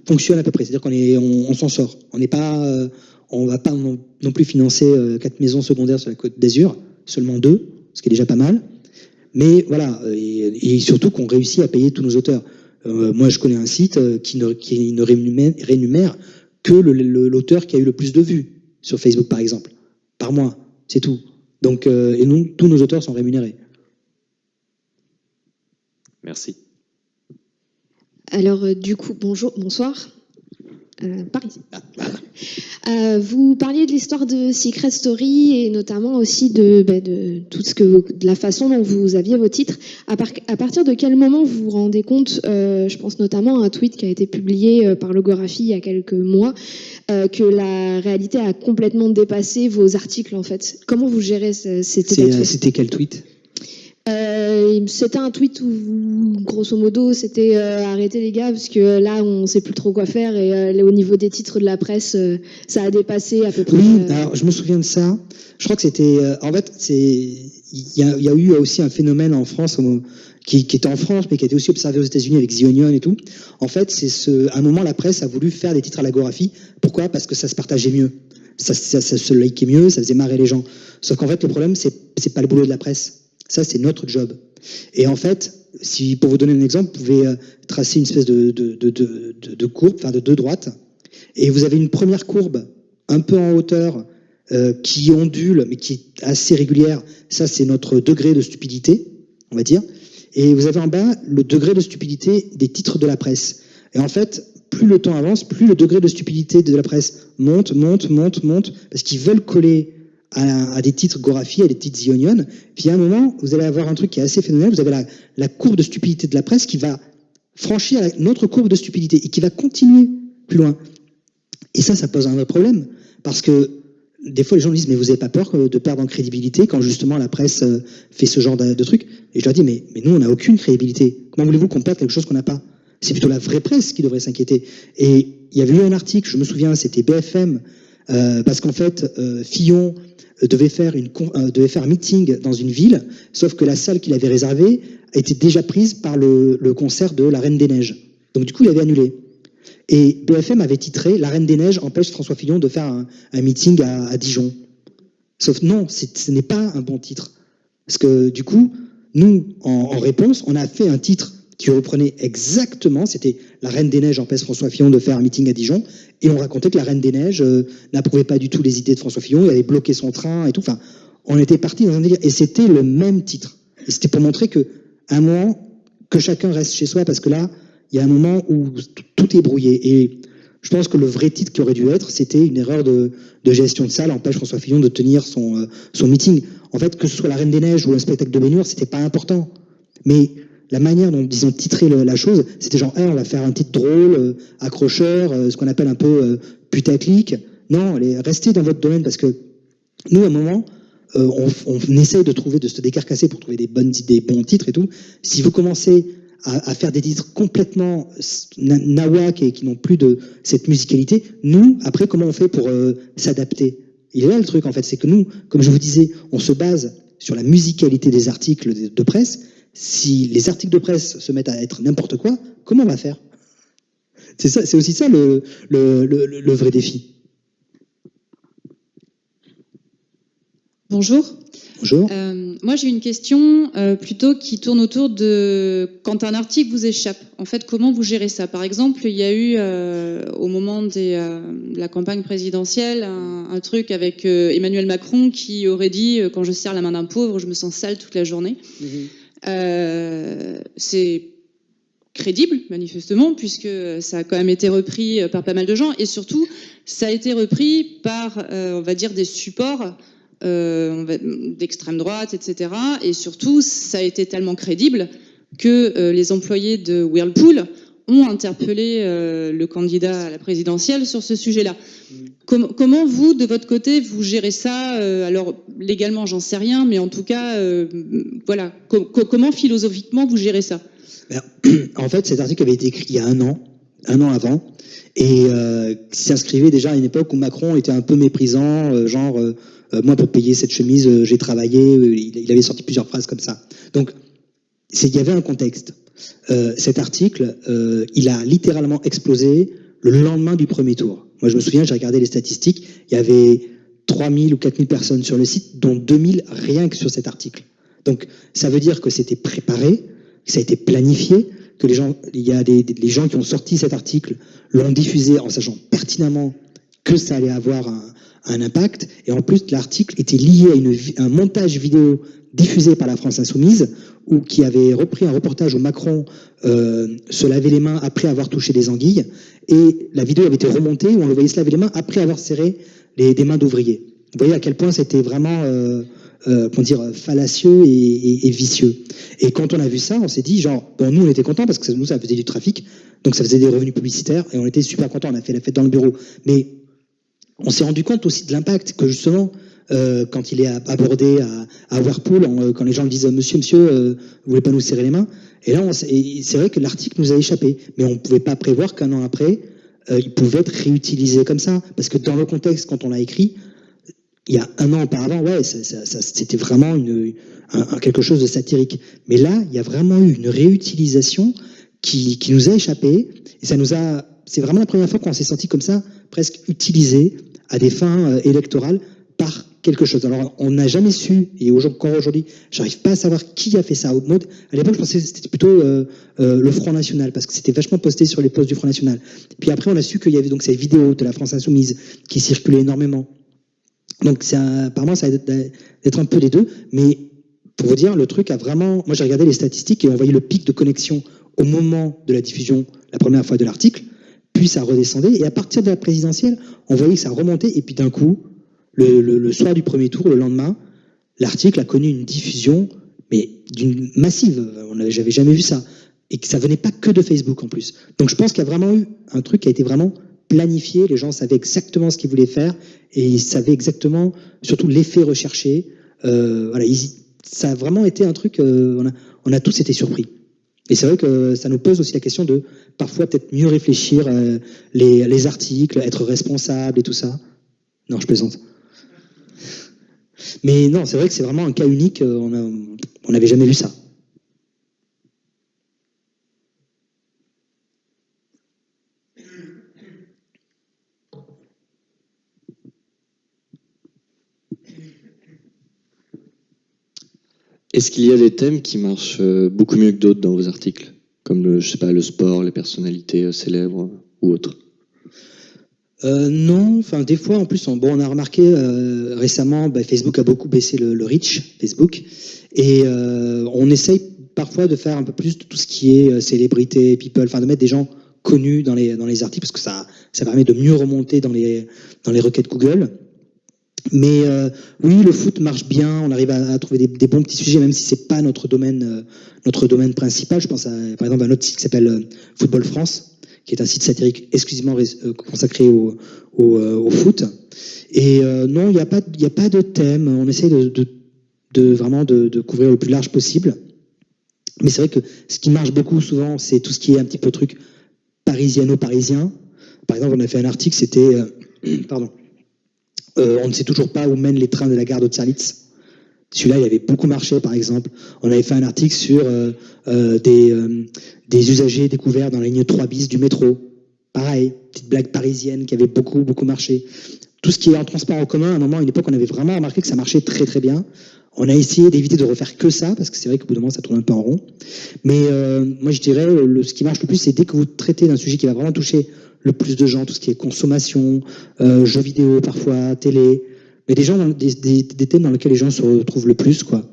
C: fonctionne à peu près. C'est-à-dire qu'on s'en sort. On va pas non plus financer 4 maisons secondaires sur la Côte d'Azur, seulement 2, ce qui est déjà pas mal. Mais voilà, et surtout qu'on réussit à payer tous nos auteurs. Moi, je connais un site qui ne rémunère que l'auteur qui a eu le plus de vues sur Facebook, par exemple, par mois. C'est tout. Donc, et nous, tous nos auteurs sont rémunérés.
E: Merci.
F: Alors, du coup, bonsoir. Par ici. Vous parliez de l'histoire de Secret Story et notamment aussi de la façon dont vous aviez vos titres. À partir de quel moment vous vous rendez compte, je pense notamment à un tweet qui a été publié par Logographie il y a quelques mois, que la réalité a complètement dépassé vos articles en fait. Comment vous gérez cet état de fait ?
C: C'était quel tweet ?
F: C'était un tweet où, grosso modo, c'était arrêtez les gars, parce que là, on sait plus trop quoi faire, et au niveau des titres de la presse, ça a dépassé à peu près.
C: Oui, alors je me souviens de ça. Je crois que c'était... en fait, il y a eu aussi un phénomène en France qui était en France, mais qui a été aussi observé aux États-Unis avec The Onion et tout. En fait, à un moment, la presse a voulu faire des titres à l'agoraphie. Pourquoi ? Parce que ça se partageait mieux. Ça se likait mieux, ça faisait marrer les gens. Sauf qu'en fait, le problème, c'est pas le boulot de la presse. Ça, c'est notre job. Et en fait, pour vous donner un exemple, vous pouvez tracer une espèce de courbe, enfin de deux droites, et vous avez une première courbe un peu en hauteur qui ondule, mais qui est assez régulière. Ça, c'est notre degré de stupidité, on va dire. Et vous avez en bas le degré de stupidité des titres de la presse. Et en fait, plus le temps avance, plus le degré de stupidité de la presse monte, parce qu'ils veulent coller à des titres Gorafi, à des titres The Onion. Puis à un moment, vous allez avoir un truc qui est assez phénoménal. Vous avez la courbe de stupidité de la presse qui va franchir notre courbe de stupidité et qui va continuer plus loin. Et ça pose un vrai problème. Parce que des fois, les gens disent, mais vous n'avez pas peur de perdre en crédibilité quand justement la presse fait ce genre de truc? Et je leur dis, mais nous, on n'a aucune crédibilité. Comment voulez-vous qu'on perde quelque chose qu'on n'a pas? C'est plutôt la vraie presse qui devrait s'inquiéter. Et il y avait eu un article, je me souviens, c'était BFM, parce qu'en fait, Fillon devait faire un meeting dans une ville, sauf que la salle qu'il avait réservée était déjà prise par le concert de La Reine des Neiges. Donc du coup, il avait annulé. Et BFM avait titré « La Reine des Neiges empêche François Fillon de faire un meeting à Dijon ». Sauf non, ce n'est pas un bon titre. Parce que du coup, nous, en réponse, on a fait un titre qui reprenait exactement, c'était « La Reine des Neiges empêche François Fillon de faire un meeting à Dijon », et on racontait que la Reine des Neiges n'approuvait pas du tout les idées de François Fillon, il avait bloqué son train et tout. Enfin, on était parti dans un délire, et c'était le même titre. Et c'était pour montrer que, à un moment, que chacun reste chez soi, parce que là, il y a un moment où tout est brouillé. Et je pense que le vrai titre qui aurait dû être, c'était une erreur de gestion de salle empêche François Fillon de tenir son meeting. En fait, que ce soit la Reine des Neiges ou un spectacle de baignure, c'était pas important. Mais la manière dont ils ont titré la chose, c'était genre, on va faire un titre drôle, accrocheur, ce qu'on appelle un peu putaclic. Non, restez dans votre domaine, parce que nous, à un moment, on essaye de se décarcasser pour trouver des bonnes idées, bons titres et tout. Si vous commencez à faire des titres complètement nawak et qui n'ont plus de cette musicalité, nous, après, comment on fait pour s'adapter? Il est là le truc, en fait, c'est que nous, comme je vous disais, on se base sur la musicalité des articles de presse. Si les articles de presse se mettent à être n'importe quoi, comment on va faire? C'est aussi ça le vrai défi.
G: Bonjour.
C: Bonjour.
G: Moi, j'ai une question plutôt qui tourne autour de quand un article vous échappe. En fait, comment vous gérez ça? Par exemple, il y a eu au moment de la campagne présidentielle un truc avec Emmanuel Macron qui aurait dit quand je serre la main d'un pauvre, je me sens sale toute la journée. C'est crédible, manifestement, puisque ça a quand même été repris par pas mal de gens, et surtout, ça a été repris par, on va dire, des supports d'extrême droite, etc. Et surtout, ça a été tellement crédible que les employés de Whirlpool ont interpellé le candidat à la présidentielle sur ce sujet-là. Comment vous, de votre côté, vous gérez ça? Alors, légalement, j'en sais rien, mais en tout cas, voilà. Comment, philosophiquement, vous gérez ça?
C: En fait, cet article avait été écrit il y a un an avant, et s'inscrivait déjà à une époque où Macron était un peu méprisant, moi, pour payer cette chemise, j'ai travaillé. Il avait sorti plusieurs phrases comme ça. Donc, il y avait un contexte. Cet article, il a littéralement explosé le lendemain du premier tour. Moi, je me souviens, j'ai regardé les statistiques, il y avait 3000 ou 4000 personnes sur le site, dont 2000 rien que sur cet article. Donc, ça veut dire que c'était préparé, que ça a été planifié, que les gens qui ont sorti cet article l'ont diffusé en sachant pertinemment que ça allait avoir un impact, et en plus l'article était lié à un montage vidéo diffusé par la France Insoumise, ou qui avait repris un reportage où Macron se lavait les mains après avoir touché des anguilles, et la vidéo avait été remontée où on le voyait se laver les mains après avoir serré des mains d'ouvriers. Vous voyez à quel point c'était vraiment fallacieux et vicieux. Et quand on a vu ça, on s'est dit nous on était contents parce que nous ça faisait du trafic, donc ça faisait des revenus publicitaires, et on était super contents, on a fait la fête dans le bureau. Mais on s'est rendu compte aussi de l'impact, que justement, quand il est abordé à Whirlpool, quand les gens lui disent monsieur, vous voulez pas nous serrer les mains? Et là, c'est vrai que l'article nous a échappé, mais on ne pouvait pas prévoir qu'un an après, il pouvait être réutilisé comme ça, parce que dans le contexte, quand on l'a écrit, il y a un an auparavant, ouais, c'était vraiment quelque chose de satirique. Mais là, il y a vraiment eu une réutilisation qui nous a échappé, et c'est vraiment la première fois qu'on s'est senti comme ça, presque utilisé à des fins électorales par quelque chose. Alors, on n'a jamais su, et encore aujourd'hui, j'arrive pas à savoir qui a fait ça. À l'époque, je pensais que c'était plutôt le Front National, parce que c'était vachement posté sur les posts du Front National. Puis après, on a su qu'il y avait donc cette vidéo de la France Insoumise qui circulait énormément. Donc, apparemment, ça va être un peu les deux, mais pour vous dire, le truc a vraiment... Moi, j'ai regardé les statistiques et on voyait le pic de connexion au moment de la diffusion, la première fois de l'article, puis ça redescendait, et à partir de la présidentielle, on voyait que ça remontait, et puis d'un coup, le soir du premier tour, le lendemain, l'article a connu une diffusion, mais d'une massive. J'avais jamais vu ça. Et que ça venait pas que de Facebook en plus. Donc je pense qu'il y a vraiment eu un truc qui a été vraiment planifié. Les gens savaient exactement ce qu'ils voulaient faire et ils savaient exactement, surtout l'effet recherché. Voilà, ça a vraiment été un truc. On a tous été surpris. Et c'est vrai que ça nous pose aussi la question de parfois peut-être mieux réfléchir les articles, être responsable et tout ça. Non, je plaisante. Mais non, c'est vrai que c'est vraiment un cas unique. On n'avait jamais vu ça.
H: Est-ce qu'il y a des thèmes qui marchent beaucoup mieux que d'autres dans vos articles, comme le sport, les personnalités célèbres ou autres?
C: Non, enfin des fois en plus on a remarqué récemment Facebook a beaucoup baissé le reach Facebook et on essaye parfois de faire un peu plus de tout ce qui est célébrité, people, enfin de mettre des gens connus dans les articles parce que ça permet de mieux remonter dans les requêtes Google. Mais oui, le foot marche bien, on arrive à trouver des bons petits sujets même si c'est pas notre domaine principal. Je pense par exemple à un autre site qui s'appelle Football France, qui est un site satirique exclusivement consacré au foot. Et non, il n'y a pas de thème. On essaie vraiment de couvrir le plus large possible. Mais c'est vrai que ce qui marche beaucoup souvent, c'est tout ce qui est un petit peu truc parisiano-parisien. Par exemple, on a fait un article, c'était... on ne sait toujours pas où mènent les trains de la gare d'Austerlitz. Celui-là, il avait beaucoup marché, par exemple. On avait fait un article sur des usagers découverts dans la ligne 3 bis du métro. Pareil, petite blague parisienne qui avait beaucoup, beaucoup marché. Tout ce qui est en transport en commun, à un moment, à une époque, on avait vraiment remarqué que ça marchait très, très bien. On a essayé d'éviter de refaire que ça, parce que c'est vrai qu'au bout d'un moment, ça tourne un peu en rond. Mais moi, je dirais, ce qui marche le plus, c'est dès que vous traitez d'un sujet qui va vraiment toucher le plus de gens, tout ce qui est consommation, jeux vidéo parfois, télé, mais des thèmes dans lesquels les gens se retrouvent le plus, quoi.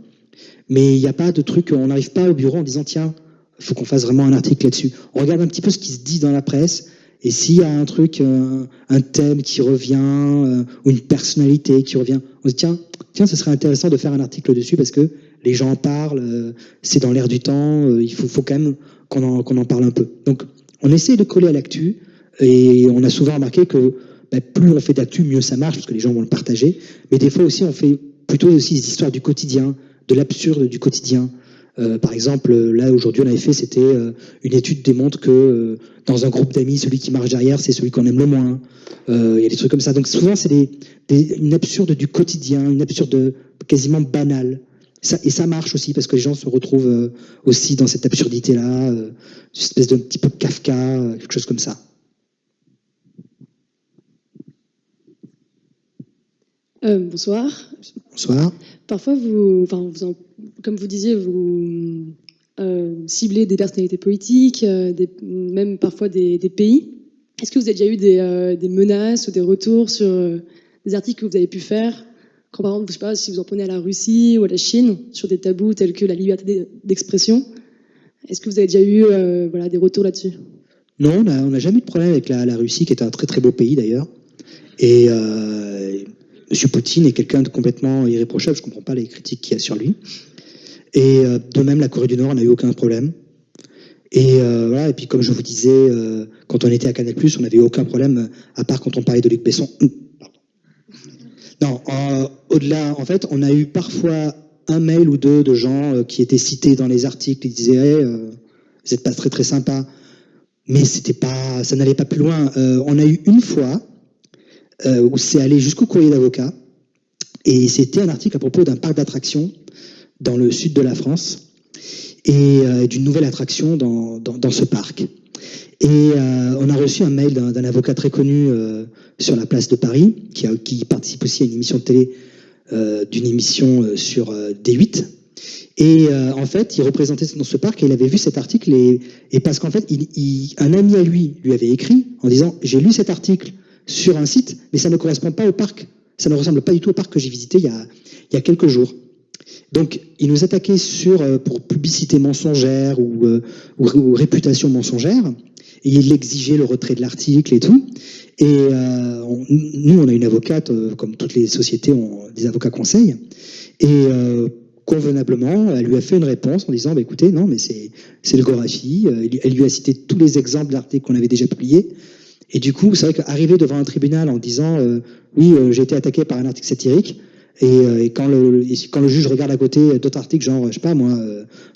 C: Mais il n'y a pas de truc, on n'arrive pas au bureau en disant tiens, il faut qu'on fasse vraiment un article là-dessus. On regarde un petit peu ce qui se dit dans la presse, et s'il y a un truc, un thème qui revient, ou une personnalité qui revient, on se dit tiens, ce serait intéressant de faire un article dessus parce que les gens en parlent, c'est dans l'air du temps, il faut quand même qu'on en parle un peu. Donc on essaie de coller à l'actu, et on a souvent remarqué que plus on fait d'actu, mieux ça marche, parce que les gens vont le partager. Mais des fois aussi, on fait plutôt aussi des histoires du quotidien, de l'absurde du quotidien. Par exemple, là, aujourd'hui, on avait fait, c'était une étude démontre que dans un groupe d'amis, celui qui marche derrière, c'est celui qu'on aime le moins. Il y a des trucs comme ça. Donc souvent, c'est une absurde du quotidien, une absurde quasiment banale. Et ça marche aussi, parce que les gens se retrouvent aussi dans cette absurdité-là, une espèce de petit peu Kafka, quelque chose comme ça.
I: Bonsoir.
C: Bonsoir.
I: Parfois, comme vous disiez, vous ciblez des personnalités politiques, même parfois des pays. Est-ce que vous avez déjà eu des menaces ou des retours sur des articles que vous avez pu faire, quand par exemple, je sais pas, si vous en prenez à la Russie ou à la Chine, sur des tabous tels que la liberté d'expression? Est-ce que vous avez déjà eu des retours là-dessus?
C: Non, on n'a jamais eu de problème avec la Russie, qui est un très très beau pays d'ailleurs. Et M. Poutine est quelqu'un de complètement irréprochable, je ne comprends pas les critiques qu'il y a sur lui. Et de même, la Corée du Nord n'a eu aucun problème. Et voilà. Et puis, comme je vous disais, quand on était à Canal+, on n'avait eu aucun problème, à part quand on parlait de Luc Besson. Non, au-delà, en fait, on a eu parfois un mail ou deux de gens qui étaient cités dans les articles, qui disaient hey, vous n'êtes pas très très sympa, mais ça n'allait pas plus loin. On a eu une fois où c'est allé jusqu'au courrier d'avocat, et c'était un article à propos d'un parc d'attractions dans le sud de la France, et d'une nouvelle attraction dans ce parc. Et on a reçu un mail d'un avocat très connu sur la place de Paris, qui participe aussi à une émission de télé, d'une émission sur D8. Et en fait, il représentait dans ce parc et il avait vu cet article. Et parce qu'en fait, un ami à lui avait écrit en disant « J'ai lu cet article sur un site, mais ça ne correspond pas au parc. Ça ne ressemble pas du tout au parc que j'ai visité il y a quelques jours. » Donc, il nous attaquait pour publicité mensongère ou réputation mensongère. Et il exigeait le retrait de l'article et tout. Et nous, on a une avocate, comme toutes les sociétés ont des avocats conseils. Et convenablement, elle lui a fait une réponse en disant bah, écoutez, non, mais c'est le Gorafi. Elle lui a cité tous les exemples d'articles qu'on avait déjà publiés. Et du coup, c'est vrai qu'arriver devant un tribunal en disant oui, j'ai été attaqué par un article satirique. Et quand le juge regarde à côté d'autres articles, genre, je sais pas moi,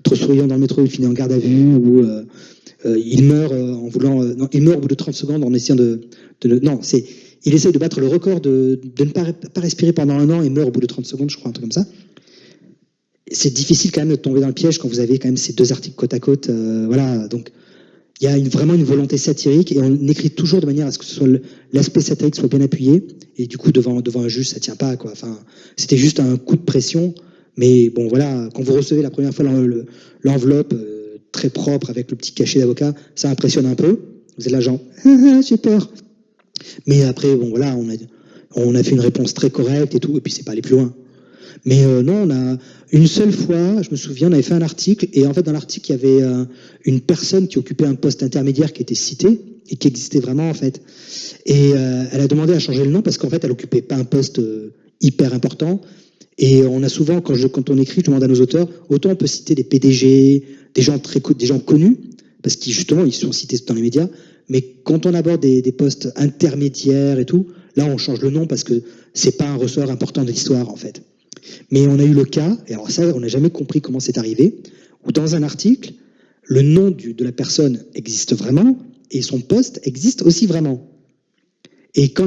C: trop souriant dans le métro, il finit en garde à vue, ou il meurt il meurt au bout de 30 secondes en essayant il essaye de battre le record de ne pas respirer pendant 1 an et meurt au bout de 30 secondes, je crois, un truc comme ça. C'est difficile quand même de tomber dans le piège quand vous avez quand même ces 2 articles côte à côte, voilà, donc il y a vraiment une volonté satirique et on écrit toujours de manière à ce que l'aspect satirique soit bien appuyé et du coup devant un juge ça tient pas quoi. Enfin, c'était juste un coup de pression, mais bon voilà, quand vous recevez la première fois l'enveloppe très propre avec le petit cachet d'avocat, ça impressionne un peu. Vous êtes là genre j'ai peur. Mais après bon voilà, on a fait une réponse très correcte et tout et puis c'est pas allé plus loin. Mais non, on a une seule fois, je me souviens, on avait fait un article et en fait dans l'article il y avait une personne qui occupait un poste intermédiaire qui était cité et qui existait vraiment en fait. Et elle a demandé à changer le nom parce qu'en fait elle occupait pas un poste hyper important. Et on a souvent, quand on écrit, je demande à nos auteurs, autant on peut citer des PDG, des gens connus, parce qu'ils justement ils sont cités dans les médias, mais quand on aborde des postes intermédiaires et tout, là on change le nom parce que c'est pas un ressort important de l'histoire en fait. Mais on a eu le cas, et alors ça, on n'a jamais compris comment c'est arrivé, où dans un article, le nom de la personne existe vraiment, et son poste existe aussi vraiment. Et à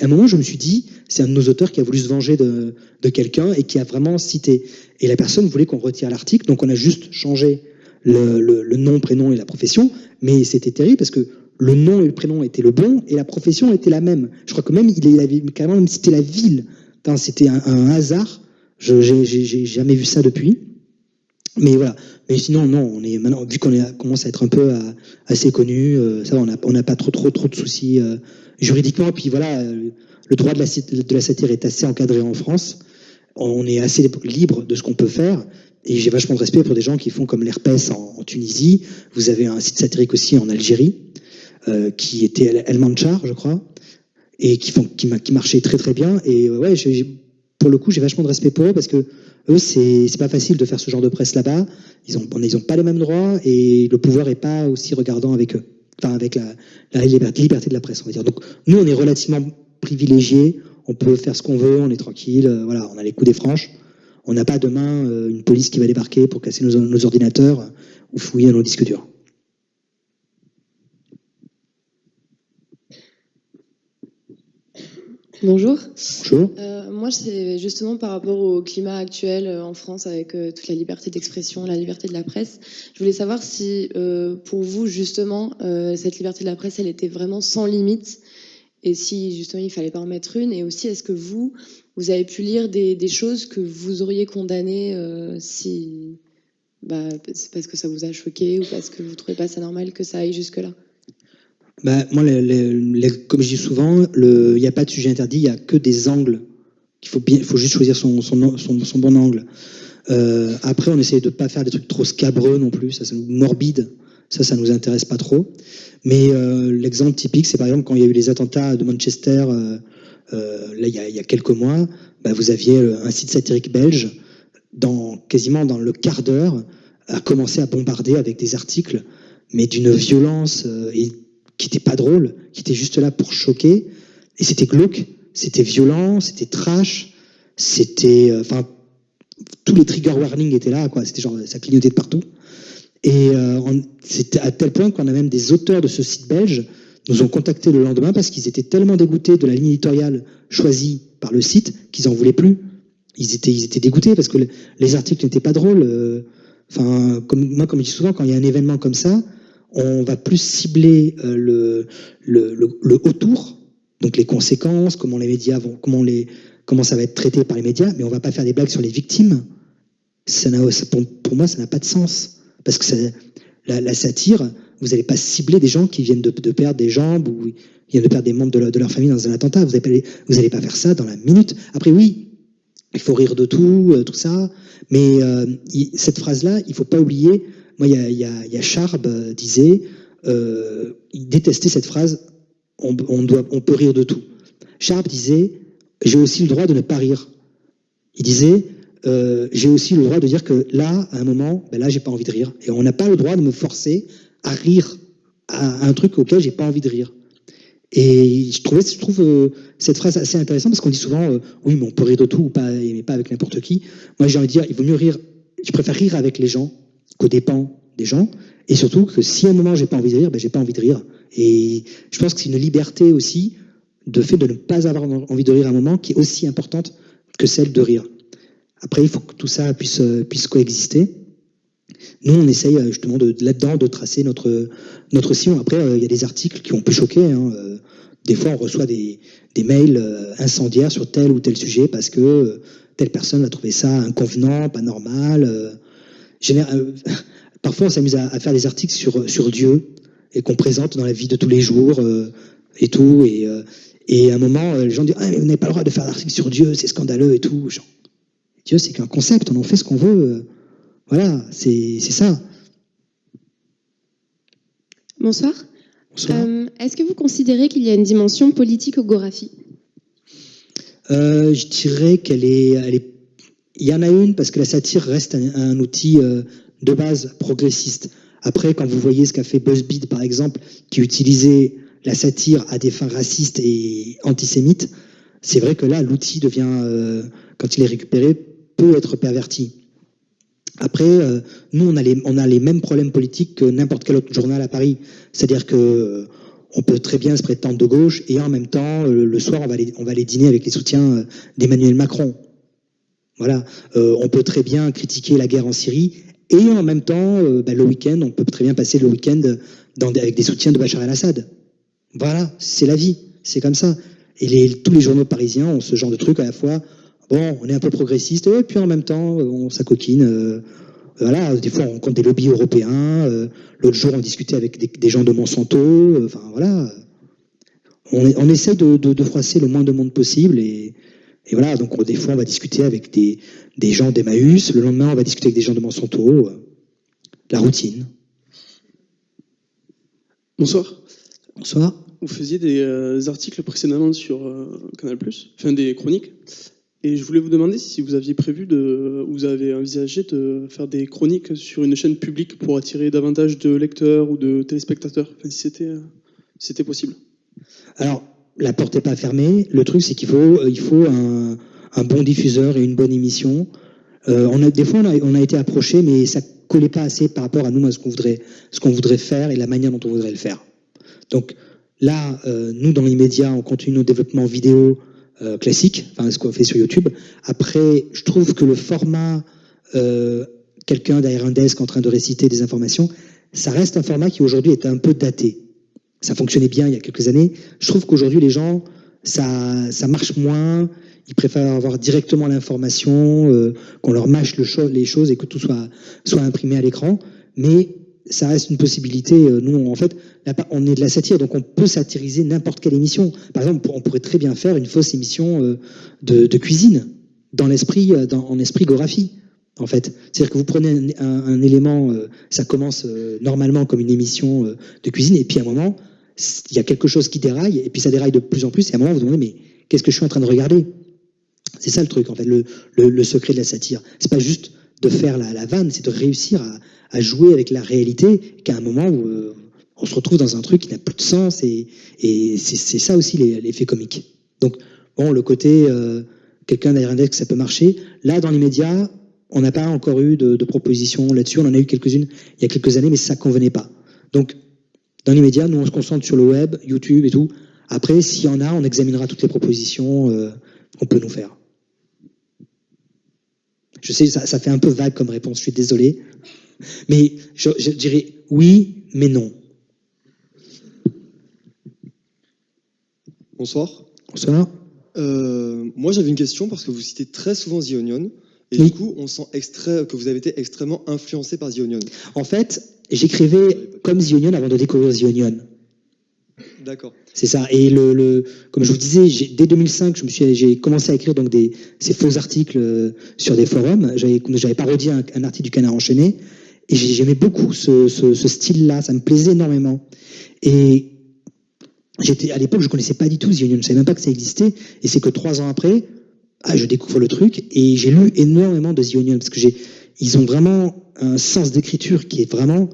C: un moment, je me suis dit, c'est un de nos auteurs qui a voulu se venger de quelqu'un, et qui a vraiment cité. Et la personne voulait qu'on retire l'article, donc on a juste changé le nom, prénom et la profession, mais c'était terrible, parce que le nom et le prénom étaient le bon, et la profession était la même. Je crois que même, il avait carrément même cité la ville. Enfin, c'était un hasard. J'ai jamais vu ça depuis. Mais voilà. Mais sinon, non, on est maintenant, vu qu'on commence à être un peu assez connu, ça, on n'a pas trop de soucis juridiquement. Et puis voilà, le droit de la satire est assez encadré en France. On est assez libre de ce qu'on peut faire. Et j'ai vachement de respect pour des gens qui font comme l'Herpès en Tunisie. Vous avez un site satirique aussi en Algérie, qui était El Manchar, je crois. Et qui marchait très très bien. Et ouais, pour le coup, j'ai vachement de respect pour eux parce que eux, c'est pas facile de faire ce genre de presse là-bas. Ils ont pas les mêmes droits et le pouvoir est pas aussi regardant avec eux. Enfin, avec la liberté de la presse, on va dire. Donc, nous, on est relativement privilégiés. On peut faire ce qu'on veut, on est tranquille. Voilà, on a les coups des franches. On n'a pas demain une police qui va débarquer pour casser nos ordinateurs ou fouiller nos disques durs.
I: Bonjour.
C: Bonjour.
I: Moi, c'est justement par rapport au climat actuel en France avec toute la liberté d'expression, la liberté de la presse. Je voulais savoir si, pour vous, justement, cette liberté de la presse, elle était vraiment sans limite et si, justement, il fallait pas en mettre une. Et aussi, est-ce que vous avez pu lire des choses que vous auriez condamnées si, c'est parce que ça vous a choqué ou parce que vous trouvez pas ça normal que ça aille jusque-là?
C: Moi, comme je dis souvent, il n'y a pas de sujet interdit, il n'y a que des angles. Il faut juste choisir son bon angle. Après, on essaie de ne pas faire des trucs trop scabreux non plus, ça nous morbide, ça nous intéresse pas trop. Mais l'exemple typique, c'est par exemple quand il y a eu les attentats de Manchester, là il y a quelques mois, vous aviez un site satirique belge, quasiment dans le quart d'heure, a commencé à bombarder avec des articles, mais d'une violence qui était pas drôle, qui était juste là pour choquer, et c'était glauque, c'était violent, c'était trash, c'était, enfin, tous les trigger warnings étaient là, quoi. C'était genre, ça clignotait de partout. Et c'était à tel point qu'on a même des auteurs de ce site belge nous ont contactés le lendemain parce qu'ils étaient tellement dégoûtés de la ligne éditoriale choisie par le site qu'ils en voulaient plus. Ils étaient dégoûtés parce que les articles n'étaient pas drôles. Enfin, comme je dis souvent, quand il y a un événement comme ça, on va plus cibler le autour, donc les conséquences, comment les médias vont, comment ça va être traité par les médias, mais on va pas faire des blagues sur les victimes. Pour moi, ça n'a pas de sens. Parce que la satire, vous n'allez pas cibler des gens qui viennent de perdre des jambes ou qui viennent de perdre des membres de leur famille dans un attentat. Vous n'allez pas faire ça dans la minute. Après, oui, il faut rire de tout ça. Mais cette phrase-là, il ne faut pas oublier. Moi, il y a Charb disait, il détestait cette phrase, on peut rire de tout. Charb disait, j'ai aussi le droit de ne pas rire. Il disait, j'ai aussi le droit de dire que là, à un moment, là, j'ai pas envie de rire. Et on n'a pas le droit de me forcer à rire à un truc auquel j'ai pas envie de rire. Et je trouve cette phrase assez intéressante parce qu'on dit souvent, oui, mais on peut rire de tout ou pas, mais pas avec n'importe qui. Moi, j'ai envie de dire, il vaut mieux rire. Je préfère rire avec les gens qu'aux dépens des gens. Et surtout que si à un moment j'ai pas envie de rire, j'ai pas envie de rire. Et je pense que c'est une liberté aussi de fait de ne pas avoir envie de rire à un moment qui est aussi importante que celle de rire. Après, il faut que tout ça puisse coexister. Nous, on essaye justement là-dedans de tracer notre sillon. Après, il y a des articles qui ont pu choquer. Des fois, on reçoit des mails incendiaires sur tel ou tel sujet parce que telle personne va trouver ça inconvenant, pas normal. Parfois, on s'amuse à faire des articles sur Dieu et qu'on présente dans la vie de tous les jours et tout. Et à un moment, les gens disent « Ah, mais vous n'avez pas le droit de faire d'articles sur Dieu, c'est scandaleux et tout. » Genre, Dieu, c'est qu'un concept, on en fait ce qu'on veut. Voilà, c'est ça.
F: Bonsoir.
C: Bonsoir.
F: Est-ce que vous considérez qu'il y a une dimension politique au Gorafi ?
C: Je dirais qu'elle est. Il y en a une parce que la satire reste un outil de base progressiste. Après, quand vous voyez ce qu'a fait BuzzFeed, par exemple, qui utilisait la satire à des fins racistes et antisémites, c'est vrai que là, l'outil devient, quand il est récupéré, peut être perverti. Après, nous, on a les mêmes problèmes politiques que n'importe quel autre journal à Paris. C'est-à-dire que on peut très bien se prétendre de gauche et en même temps, le soir, on va aller dîner avec les soutiens d'Emmanuel Macron. Voilà. On peut très bien critiquer la guerre en Syrie et en même temps, le week-end, on peut très bien passer le week-end avec des soutiens de Bachar el-Assad. Voilà, c'est la vie, c'est comme ça. Et tous les journaux parisiens ont ce genre de truc à la fois. Bon, on est un peu progressiste, et puis en même temps, on s'acoquine. Voilà, des fois, on rencontre des lobbies européens. L'autre jour, on discutait avec des gens de Monsanto. Enfin, voilà. On essaie de froisser le moins de monde possible. Et voilà, donc des fois, on va discuter avec des gens d'Emmaüs. Le lendemain, on va discuter avec des gens de Monsanto. La routine.
J: Bonsoir.
C: Bonsoir.
J: Vous faisiez des articles précédemment sur Canal+, enfin des chroniques. Et je voulais vous demander si vous aviez vous avez envisagé de faire des chroniques sur une chaîne publique pour attirer davantage de lecteurs ou de téléspectateurs, enfin, si c'était possible.
C: Alors, la porte n'est pas fermée. Le truc, c'est qu'il faut un bon diffuseur et une bonne émission. Des fois, on a été approché, mais ça collait pas assez par rapport à nous, à ce qu'on voudrait faire et la manière dont on voudrait le faire. Donc là, nous, dans les médias, on continue nos développements vidéo classique, enfin ce qu'on fait sur YouTube. Après, je trouve que le format quelqu'un derrière un desk en train de réciter des informations, ça reste un format qui aujourd'hui est un peu daté. Ça fonctionnait bien il y a quelques années. Je trouve qu'aujourd'hui les gens, ça marche moins. Ils préfèrent avoir directement l'information, qu'on leur mâche les choses et que tout soit imprimé à l'écran. Mais ça reste une possibilité. Nous, en fait, on est de la satire, donc on peut satiriser n'importe quelle émission. Par exemple, on pourrait très bien faire une fausse émission de cuisine en esprit Gorafi, en fait. C'est-à-dire que vous prenez un élément, ça commence normalement comme une émission de cuisine, et puis à un moment, il y a quelque chose qui déraille, et puis ça déraille de plus en plus, et à un moment, vous vous demandez, mais qu'est-ce que je suis en train de regarder ? C'est ça le truc, en fait, le secret de la satire. C'est pas juste de faire la vanne, c'est de réussir à jouer avec la réalité, qu'à un moment où on se retrouve dans un truc qui n'a plus de sens, et c'est ça aussi l'effet comique. Donc Bon, le côté quelqu'un derrière un desk, ça peut marcher. Là, dans les médias, on n'a pas encore eu de propositions là-dessus. On en a eu quelques-unes il y a quelques années, mais ça convenait pas. Donc, dans les médias, nous, on se concentre sur le web, YouTube et tout. Après, s'il y en a, on examinera toutes les propositions qu'on peut nous faire. Je sais, ça fait un peu vague comme réponse, je suis désolé. Mais je dirais oui, mais non.
K: Bonsoir.
C: Bonsoir.
K: Moi, j'avais une question parce que vous citez très souvent The Onion. Et
C: Oui.
K: du coup, on sent que vous avez été extrêmement influencé par The Onion.
C: En fait, j'écrivais comme The Onion avant de découvrir The Onion.
K: D'accord.
C: C'est ça. Et comme je vous disais, dès 2005, j'ai commencé à écrire donc ces faux articles sur des forums. J'avais parodié un article du Canard enchaîné. Et j'aimais beaucoup ce style-là. Ça me plaisait énormément. Et à l'époque, je connaissais pas du tout The Onion. Je savais même pas que ça existait. Et c'est que 3 ans après, je découvre le truc. Et j'ai lu énormément de The Onion parce que ils ont vraiment un sens d'écriture qui est vraiment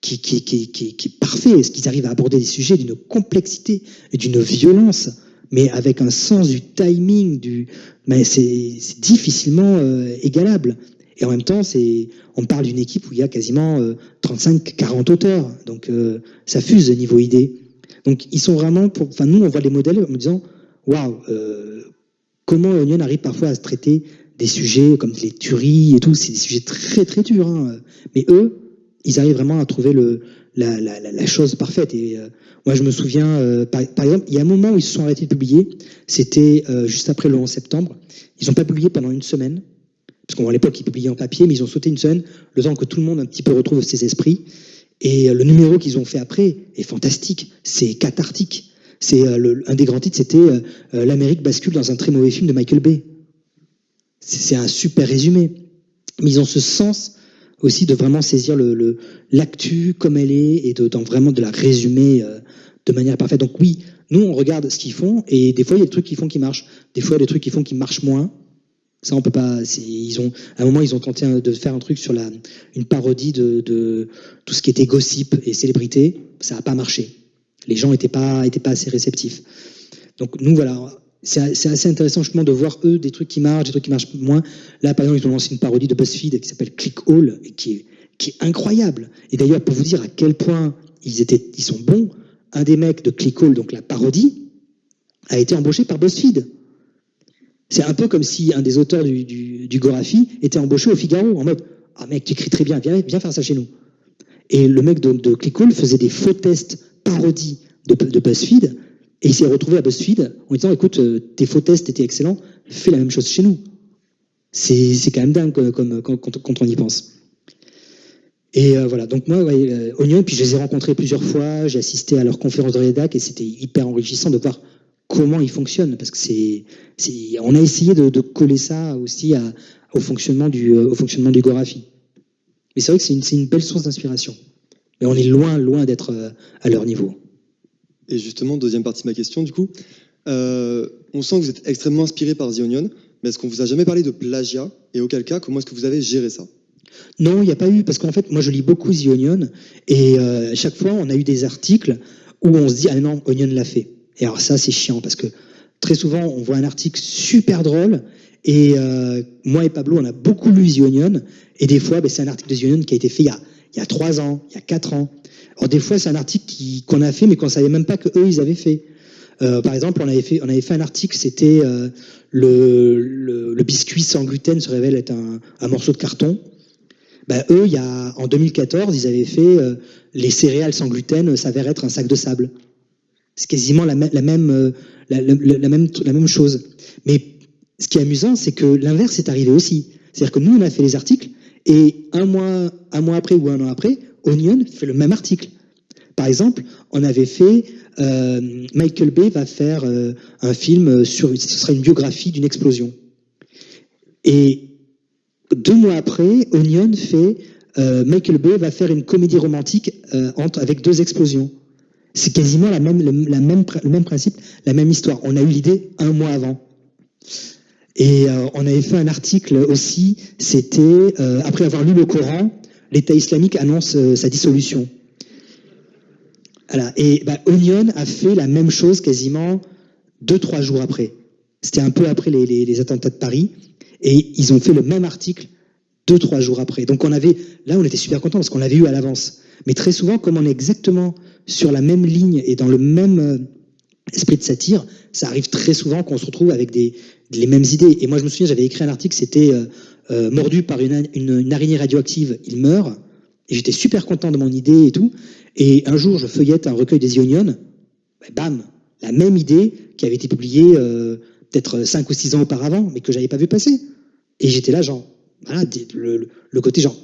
C: qui est parfait. Est-ce qu'ils arrivent à aborder des sujets d'une complexité et d'une violence, mais avec un sens du timing, mais c'est difficilement égalable. Et en même temps, on parle d'une équipe où il y a quasiment 35-40 auteurs. Donc ça fuse niveau idée. Donc ils sont vraiment, nous on voit les modèles en me disant, waouh, comment Onion arrive parfois à se traiter des sujets comme les tueries et tout. C'est des sujets très très durs. Hein. Mais eux, ils arrivent vraiment à trouver la chose parfaite. Et moi, je me souviens, par exemple, il y a un moment où ils se sont arrêtés de publier. C'était juste après le 11 septembre. Ils n'ont pas publié pendant une semaine. Parce qu'à l'époque, ils publiaient en papier, mais ils ont sauté une semaine, le temps que tout le monde un petit peu retrouve ses esprits. Et le numéro qu'ils ont fait après est fantastique. C'est cathartique. C'est un des grands titres, c'était l'Amérique bascule dans un très mauvais film de Michael Bay. C'est un super résumé. Mais ils ont ce sens aussi de vraiment saisir l'actu comme elle est et vraiment de la résumer de manière parfaite. Donc oui, nous on regarde ce qu'ils font et des fois il y a des trucs qu'ils font qui marchent, des fois il y a des trucs qu'ils font qui marchent moins. Ça on peut pas. À un moment ils ont tenté de faire un truc sur une parodie de tout ce qui était gossip et célébrité. Ça n'a pas marché. Les gens étaient pas assez réceptifs. Donc nous voilà. C'est assez intéressant justement de voir eux des trucs qui marchent, des trucs qui marchent moins. Là, par exemple, ils ont lancé une parodie de BuzzFeed qui s'appelle ClickHall et qui est incroyable. Et d'ailleurs, pour vous dire à quel point ils sont bons, un des mecs de ClickHall, donc la parodie, a été embauché par BuzzFeed. C'est un peu comme si un des auteurs du Gorafi était embauché au Figaro en mode « Ah mec, tu écris très bien, viens faire ça chez nous ». Et le mec de ClickHall faisait des faux tests parodies de BuzzFeed. Et il s'est retrouvé à BuzzFeed en disant, écoute, tes faux tests étaient excellents, fais la même chose chez nous. C'est quand même dingue quand on y pense. Et voilà, donc moi, Onion, puis je les ai rencontrés plusieurs fois, j'ai assisté à leurs conférences de rédac et c'était hyper enrichissant de voir comment ils fonctionnent, parce que on a essayé de coller ça aussi au fonctionnement du Gorafi. Mais c'est vrai que c'est une belle source d'inspiration. Mais on est loin d'être à leur niveau.
K: Et justement, deuxième partie de ma question, du coup, on sent que vous êtes extrêmement inspiré par The Onion, mais est-ce qu'on vous a jamais parlé de plagiat? Et auquel cas, comment est-ce que vous avez géré ça?
C: Non, il n'y a pas eu, parce qu'en fait, moi je lis beaucoup The Onion, et chaque fois on a eu des articles où on se dit, ah non, Onion l'a fait. Et alors ça, c'est chiant, parce que très souvent, on voit un article super drôle, et moi et Pablo, on a beaucoup lu The Onion, et des fois, c'est un article de The Onion qui a été fait il y a 3 ans, il y a 4 ans. Alors des fois, c'est un article qu'on a fait, mais qu'on ne savait même pas qu'eux, ils avaient fait. Par exemple, on avait fait un article, c'était le biscuit sans gluten se révèle être un morceau de carton. Eux, en 2014, ils avaient fait les céréales sans gluten s'avèrent être un sac de sable. C'est quasiment la même chose. Mais ce qui est amusant, c'est que l'inverse est arrivé aussi. C'est-à-dire que nous, on a fait les articles, et un mois après ou un an après, Onion fait le même article. Par exemple, on avait fait Michael Bay va faire un film ce sera une biographie d'une explosion. Et 2 mois après, Onion fait Michael Bay va faire une comédie romantique avec 2 explosions. C'est quasiment le même principe, la même histoire. On a eu l'idée 1 mois avant. Et on avait fait un article aussi, c'était après avoir lu le Coran, l'État islamique annonce sa dissolution. Voilà. Et Onion a fait la même chose quasiment 2-3 jours après. C'était un peu après les attentats de Paris, et ils ont fait le même article 2-3 jours après. Donc on était super contents parce qu'on l'avait eu à l'avance. Mais très souvent, comme on est exactement sur la même ligne et dans le même esprit de satire, ça arrive très souvent qu'on se retrouve avec les mêmes idées. Et moi, je me souviens, j'avais écrit un article, c'était mordu par une araignée radioactive, il meurt. Et j'étais super content de mon idée et tout. Et un jour, je feuillette un recueil des The Onion, bam, la même idée qui avait été publiée peut-être 5 ou 6 ans auparavant, mais que j'avais pas vu passer. Et j'étais là, genre, voilà, le côté genre,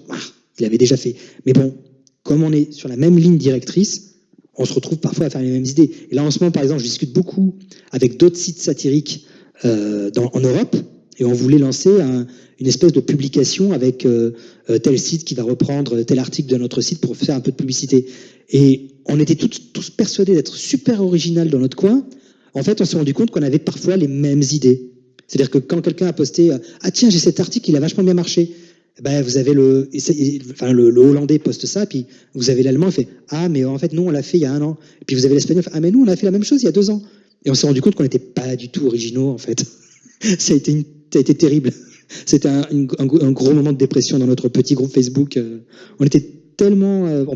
C: il avait déjà fait. Mais bon, comme on est sur la même ligne directrice, on se retrouve parfois à faire les mêmes idées. Et là, en ce moment, par exemple, je discute beaucoup avec d'autres sites satiriques en Europe, et on voulait lancer une espèce de publication avec tel site qui va reprendre tel article de notre site pour faire un peu de publicité. Et on était tous persuadés d'être super original dans notre coin. En fait, on s'est rendu compte qu'on avait parfois les mêmes idées. C'est-à-dire que quand quelqu'un a posté « Ah tiens, j'ai cet article, il a vachement bien marché », vous avez le Hollandais poste ça, puis vous avez l'Allemand, il fait « Ah, mais en fait, nous, on l'a fait il y a 1 an ». Et puis vous avez l'Espagnol, « Ah, mais nous, on a fait la même chose il y a 2 ans ». Et on s'est rendu compte qu'on n'était pas du tout originaux, en fait. Ça a été terrible. C'était un gros moment de dépression dans notre petit groupe Facebook. On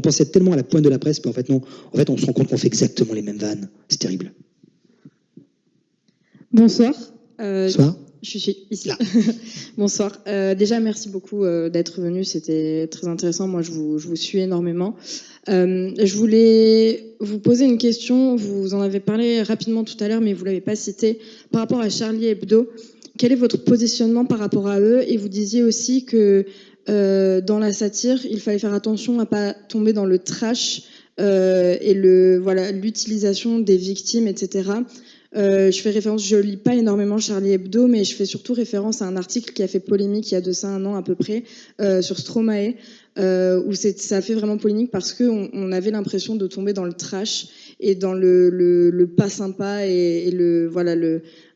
C: pensait tellement à la pointe de la presse, puis en fait, non. En fait, on se rend compte qu'on fait exactement les mêmes vannes. C'est terrible.
L: Bonsoir.
C: Bonsoir.
L: Je suis ici. Bonsoir. Déjà, merci beaucoup d'être venu. C'était très intéressant. Moi, je vous suis énormément. Je voulais vous poser une question. Vous en avez parlé rapidement tout à l'heure, mais vous l'avez pas cité. Par rapport à Charlie Hebdo, quel est votre positionnement par rapport à eux? Et vous disiez aussi que dans la satire, il fallait faire attention à pas tomber dans le trash et l'utilisation des victimes, etc. Je fais référence, je lis pas énormément Charlie Hebdo, mais je fais surtout référence à un article qui a fait polémique il y a de ça 1 an à peu près sur Stromae, où ça a fait vraiment polémique parce que on avait l'impression de tomber dans le trash et dans le pas sympa et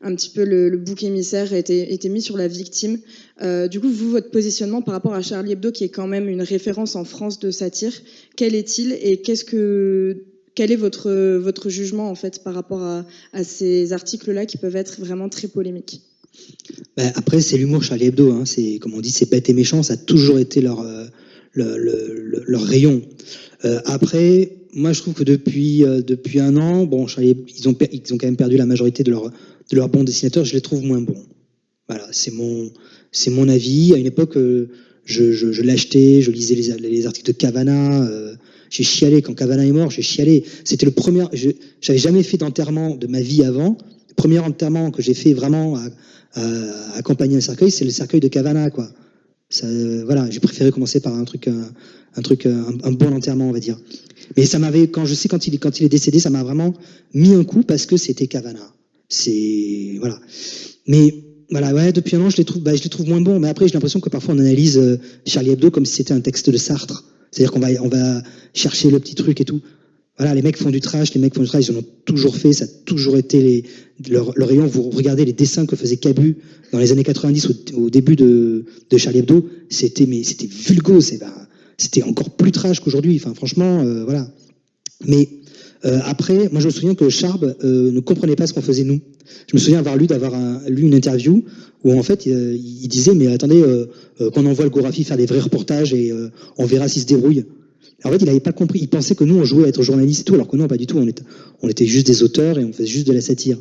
L: un petit peu le bouc émissaire était mis sur la victime. Du coup, vous, votre positionnement par rapport à Charlie Hebdo, qui est quand même une référence en France de satire, quel est-il et quel est votre jugement en fait par rapport à ces articles-là qui peuvent être vraiment très polémiques?
C: Après, c'est l'humour Charlie Hebdo. Hein. C'est, comme on dit, c'est bête et méchant. Ça a toujours été leur rayon. Après, moi, je trouve que depuis 1 an, bon, Charlie, ils ont quand même perdu la majorité de leurs bons dessinateurs. Je les trouve moins bons. Voilà, c'est mon avis. À une époque, je l'achetais, je lisais les articles de Cavana. J'ai chialé quand Cavana est mort. J'ai chialé. C'était le premier. J'avais jamais fait d'enterrement de ma vie avant. Le premier enterrement que j'ai fait vraiment à accompagner un cercueil, c'est le cercueil de Cavana, quoi. Ça, voilà, j'ai préféré commencer par un bon enterrement, on va dire. Mais ça m'avait, quand il est décédé, ça m'a vraiment mis un coup parce que c'était Cavana. C'est voilà. Mais voilà, ouais, depuis 1 an, je les trouve moins bons. Mais après, j'ai l'impression que parfois on analyse Charlie Hebdo comme si c'était un texte de Sartre. C'est-à-dire qu'on va chercher le petit truc et tout. Voilà, les mecs font du trash, ils en ont toujours fait, ça a toujours été leur rayon. Vous regardez les dessins que faisait Cabu dans les années 90 au début de Charlie Hebdo, c'était vulgo, c'était encore plus trash qu'aujourd'hui. Enfin, franchement, voilà. Mais après, moi je me souviens que Charb ne comprenait pas ce qu'on faisait nous. Je me souviens d'avoir lu une interview où en fait il disait mais attendez, qu'on envoie le Gorafi faire des vrais reportages et on verra s'il se débrouille. En fait, il n'avait pas compris. Il pensait que nous, on jouait à être journaliste et tout, alors que non, pas du tout. On était juste des auteurs et on faisait juste de la satire.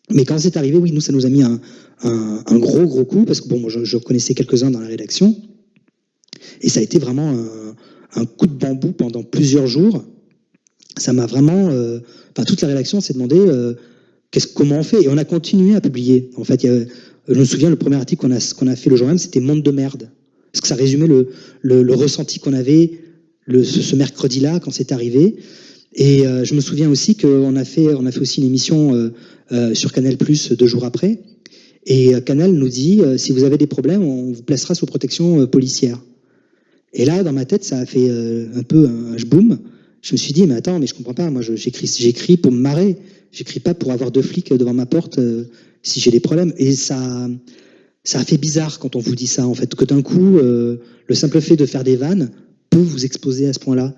C: Mais quand c'est arrivé, oui, nous, ça nous a mis un gros coup, parce que bon, moi, je connaissais quelques-uns dans la rédaction, et ça a été vraiment un coup de bambou pendant plusieurs jours. Ça m'a vraiment... toute la rédaction s'est demandé comment on fait, et on a continué à publier. En fait, je me souviens, le premier article qu'on a fait le jour même, c'était Monde de merde, parce que ça résumait le ressenti qu'on avait ce mercredi-là quand c'est arrivé. Et je me souviens aussi qu'on a fait aussi une émission sur Canal+ 2 jours après. Et Canal nous dit si vous avez des problèmes, on vous placera sous protection policière. Et là, dans ma tête, ça a fait un peu un boom. Je me suis dit mais attends, mais je comprends pas. Moi, j'écris pour me marrer. J'écris pas pour avoir 2 flics devant ma porte si j'ai des problèmes. Et ça a fait bizarre quand on vous dit ça en fait, que d'un coup, le simple fait de faire des vannes peut vous exposer à ce point-là.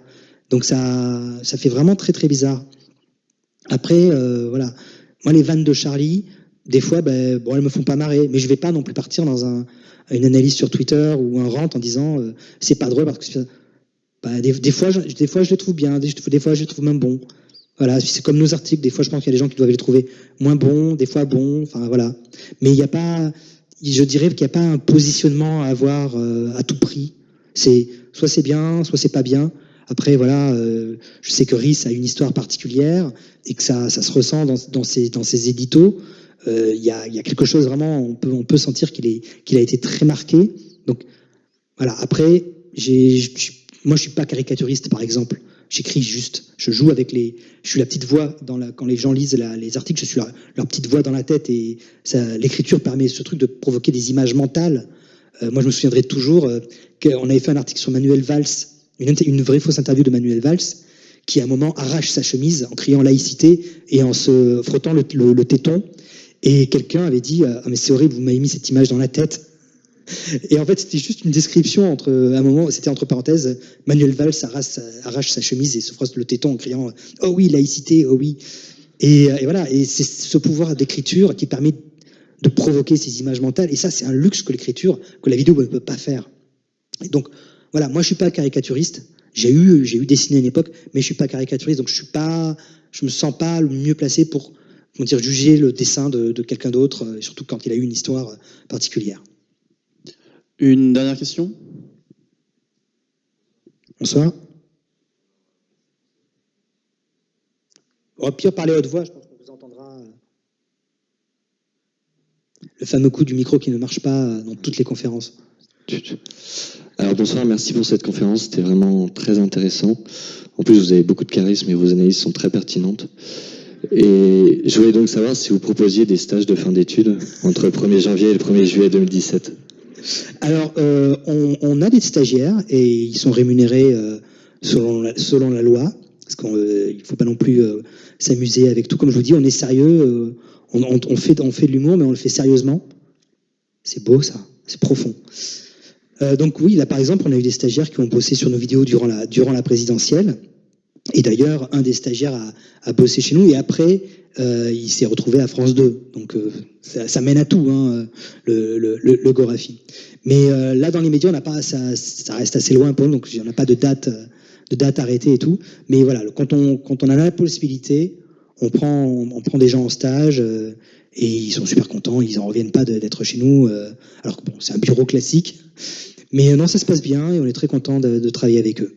C: Donc ça fait vraiment très très bizarre. Après, voilà. Moi, les vannes de Charlie, des fois, elles me font pas marrer. Mais je vais pas non plus partir dans une analyse sur Twitter ou un rant en disant c'est pas drôle parce que des fois je les trouve bien, des fois je les trouve même bons. Voilà, c'est comme nos articles. Des fois, je pense qu'il y a des gens qui doivent les trouver moins bons, des fois bons. Enfin voilà. Mais il n'y a pas, je dirais qu'il n'y a pas un positionnement à avoir à tout prix. Soit c'est bien, soit c'est pas bien. Après voilà, je sais que Rhys a une histoire particulière et que ça se ressent dans ses éditos. Il y a quelque chose vraiment, on peut sentir qu'il a été très marqué. Donc voilà. Après, moi je suis pas caricaturiste par exemple. J'écris juste, je suis la petite voix quand les gens lisent les articles, je suis leur petite voix dans la tête et l'écriture permet ce truc de provoquer des images mentales. Moi je me souviendrai toujours qu'on avait fait un article sur Manuel Valls, une vraie fausse interview de Manuel Valls, qui à un moment arrache sa chemise en criant laïcité et en se frottant le téton. Et quelqu'un avait dit ah mais c'est horrible, vous m'avez mis cette image dans la tête. Et en fait, c'était juste une description à un moment, c'était entre parenthèses, Manuel Valls arrache sa chemise et se frotte le téton en criant oh oui, laïcité, oh oui. Et voilà, et c'est ce pouvoir d'écriture qui permet de provoquer ces images mentales. Et ça, c'est un luxe que la vidéo ne peut pas faire. Et donc, voilà, moi, je suis pas caricaturiste. J'ai eu dessiné à une époque, mais je suis pas caricaturiste, donc je me sens pas le mieux placé pour, juger le dessin de quelqu'un d'autre, surtout quand il a eu une histoire particulière.
B: Une dernière question ?
C: Bonsoir. Au pire, parler à haute voix, je pense qu'on vous entendra. Le fameux coup du micro qui ne marche pas dans toutes les conférences.
H: Alors bonsoir, merci pour cette conférence, c'était vraiment très intéressant. En plus, vous avez beaucoup de charisme et vos analyses sont très pertinentes. Et je voulais donc savoir si vous proposiez des stages de fin d'études entre le 1er janvier et le 1er juillet 2017.
C: Alors, on a des stagiaires et ils sont rémunérés selon la loi, parce qu'il ne faut pas non plus s'amuser avec tout. Comme je vous dis, on est sérieux, on fait de l'humour, mais on le fait sérieusement. C'est beau ça, c'est profond. Donc oui, là par exemple, on a eu des stagiaires qui ont bossé sur nos vidéos durant la présidentielle. Et d'ailleurs, un des stagiaires a bossé chez nous et après, il s'est retrouvé à France 2. Donc ça mène à tout, hein, le Gorafi. Mais là, dans les médias, on n'a pas, ça reste assez loin pour nous, donc on n'a pas de date arrêtée et tout. Mais voilà, quand on en a la possibilité, on prend des gens en stage et ils sont super contents, ils en reviennent pas d'être chez nous. Alors que bon, c'est un bureau classique. Mais non, ça se passe bien et on est très content de travailler avec eux.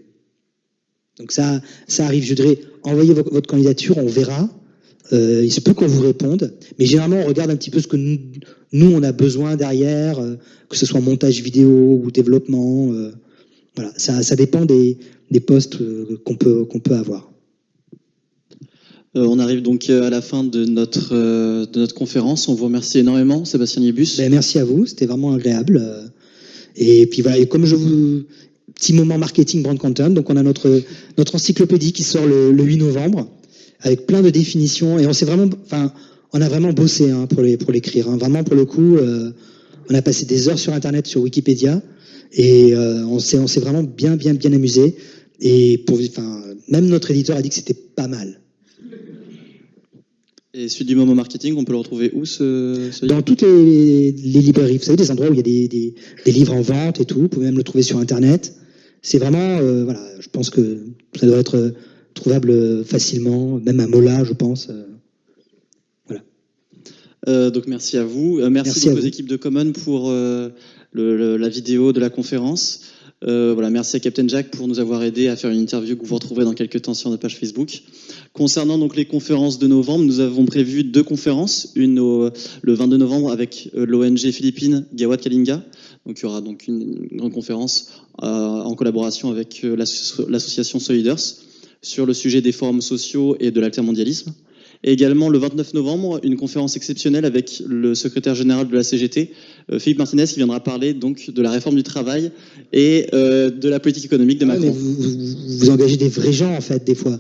C: Donc ça arrive, je dirais, envoyez votre candidature, on verra. Il se peut qu'on vous réponde, mais généralement on regarde un petit peu ce que nous on a besoin derrière, que ce soit montage vidéo ou développement. Voilà, ça dépend des postes qu'on peut avoir.
B: On arrive donc à la fin de notre conférence. On vous remercie énormément, Sébastien Niébus.
C: Merci à vous, c'était vraiment agréable. Et puis voilà, et comme petit moment marketing brand content, donc on a notre encyclopédie qui sort le 8 novembre avec plein de définitions et on a vraiment bossé pour l'écrire, hein. Vraiment pour le coup, on a passé des heures sur internet, sur Wikipédia et on s'est vraiment bien amusé et même notre éditeur a dit que c'était pas mal.
B: Et celui du Momo Marketing, on peut le retrouver où
C: Dans toutes les librairies, vous savez, des endroits où il y a des livres en vente et tout, vous pouvez même le trouver sur internet. C'est vraiment, voilà, je pense que ça doit être trouvable facilement, même à Mola, je pense. Voilà.
B: Donc merci à vous. Merci aux équipes de Common pour la vidéo de la conférence. Voilà, merci à Captain Jack pour nous avoir aidé à faire une interview que vous retrouverez dans quelques temps sur notre page Facebook. Concernant donc les conférences de novembre, nous avons prévu 2 conférences, une le 22 novembre avec l'ONG philippine Gawad Kalinga. Donc il y aura donc une grande conférence en collaboration avec l'association Soliders sur le sujet des forums sociaux et de l'altermondialisme. Et également le 29 novembre, une conférence exceptionnelle avec le secrétaire général de la CGT, Philippe Martinez, qui viendra parler donc de la réforme du travail et de la politique économique de Macron.
C: Mais vous engagez des vrais gens en fait, des fois.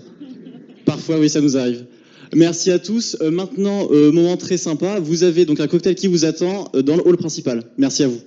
B: Parfois, oui, ça nous arrive. Merci à tous. Maintenant, moment très sympa, vous avez donc un cocktail qui vous attend dans le hall principal. Merci à vous.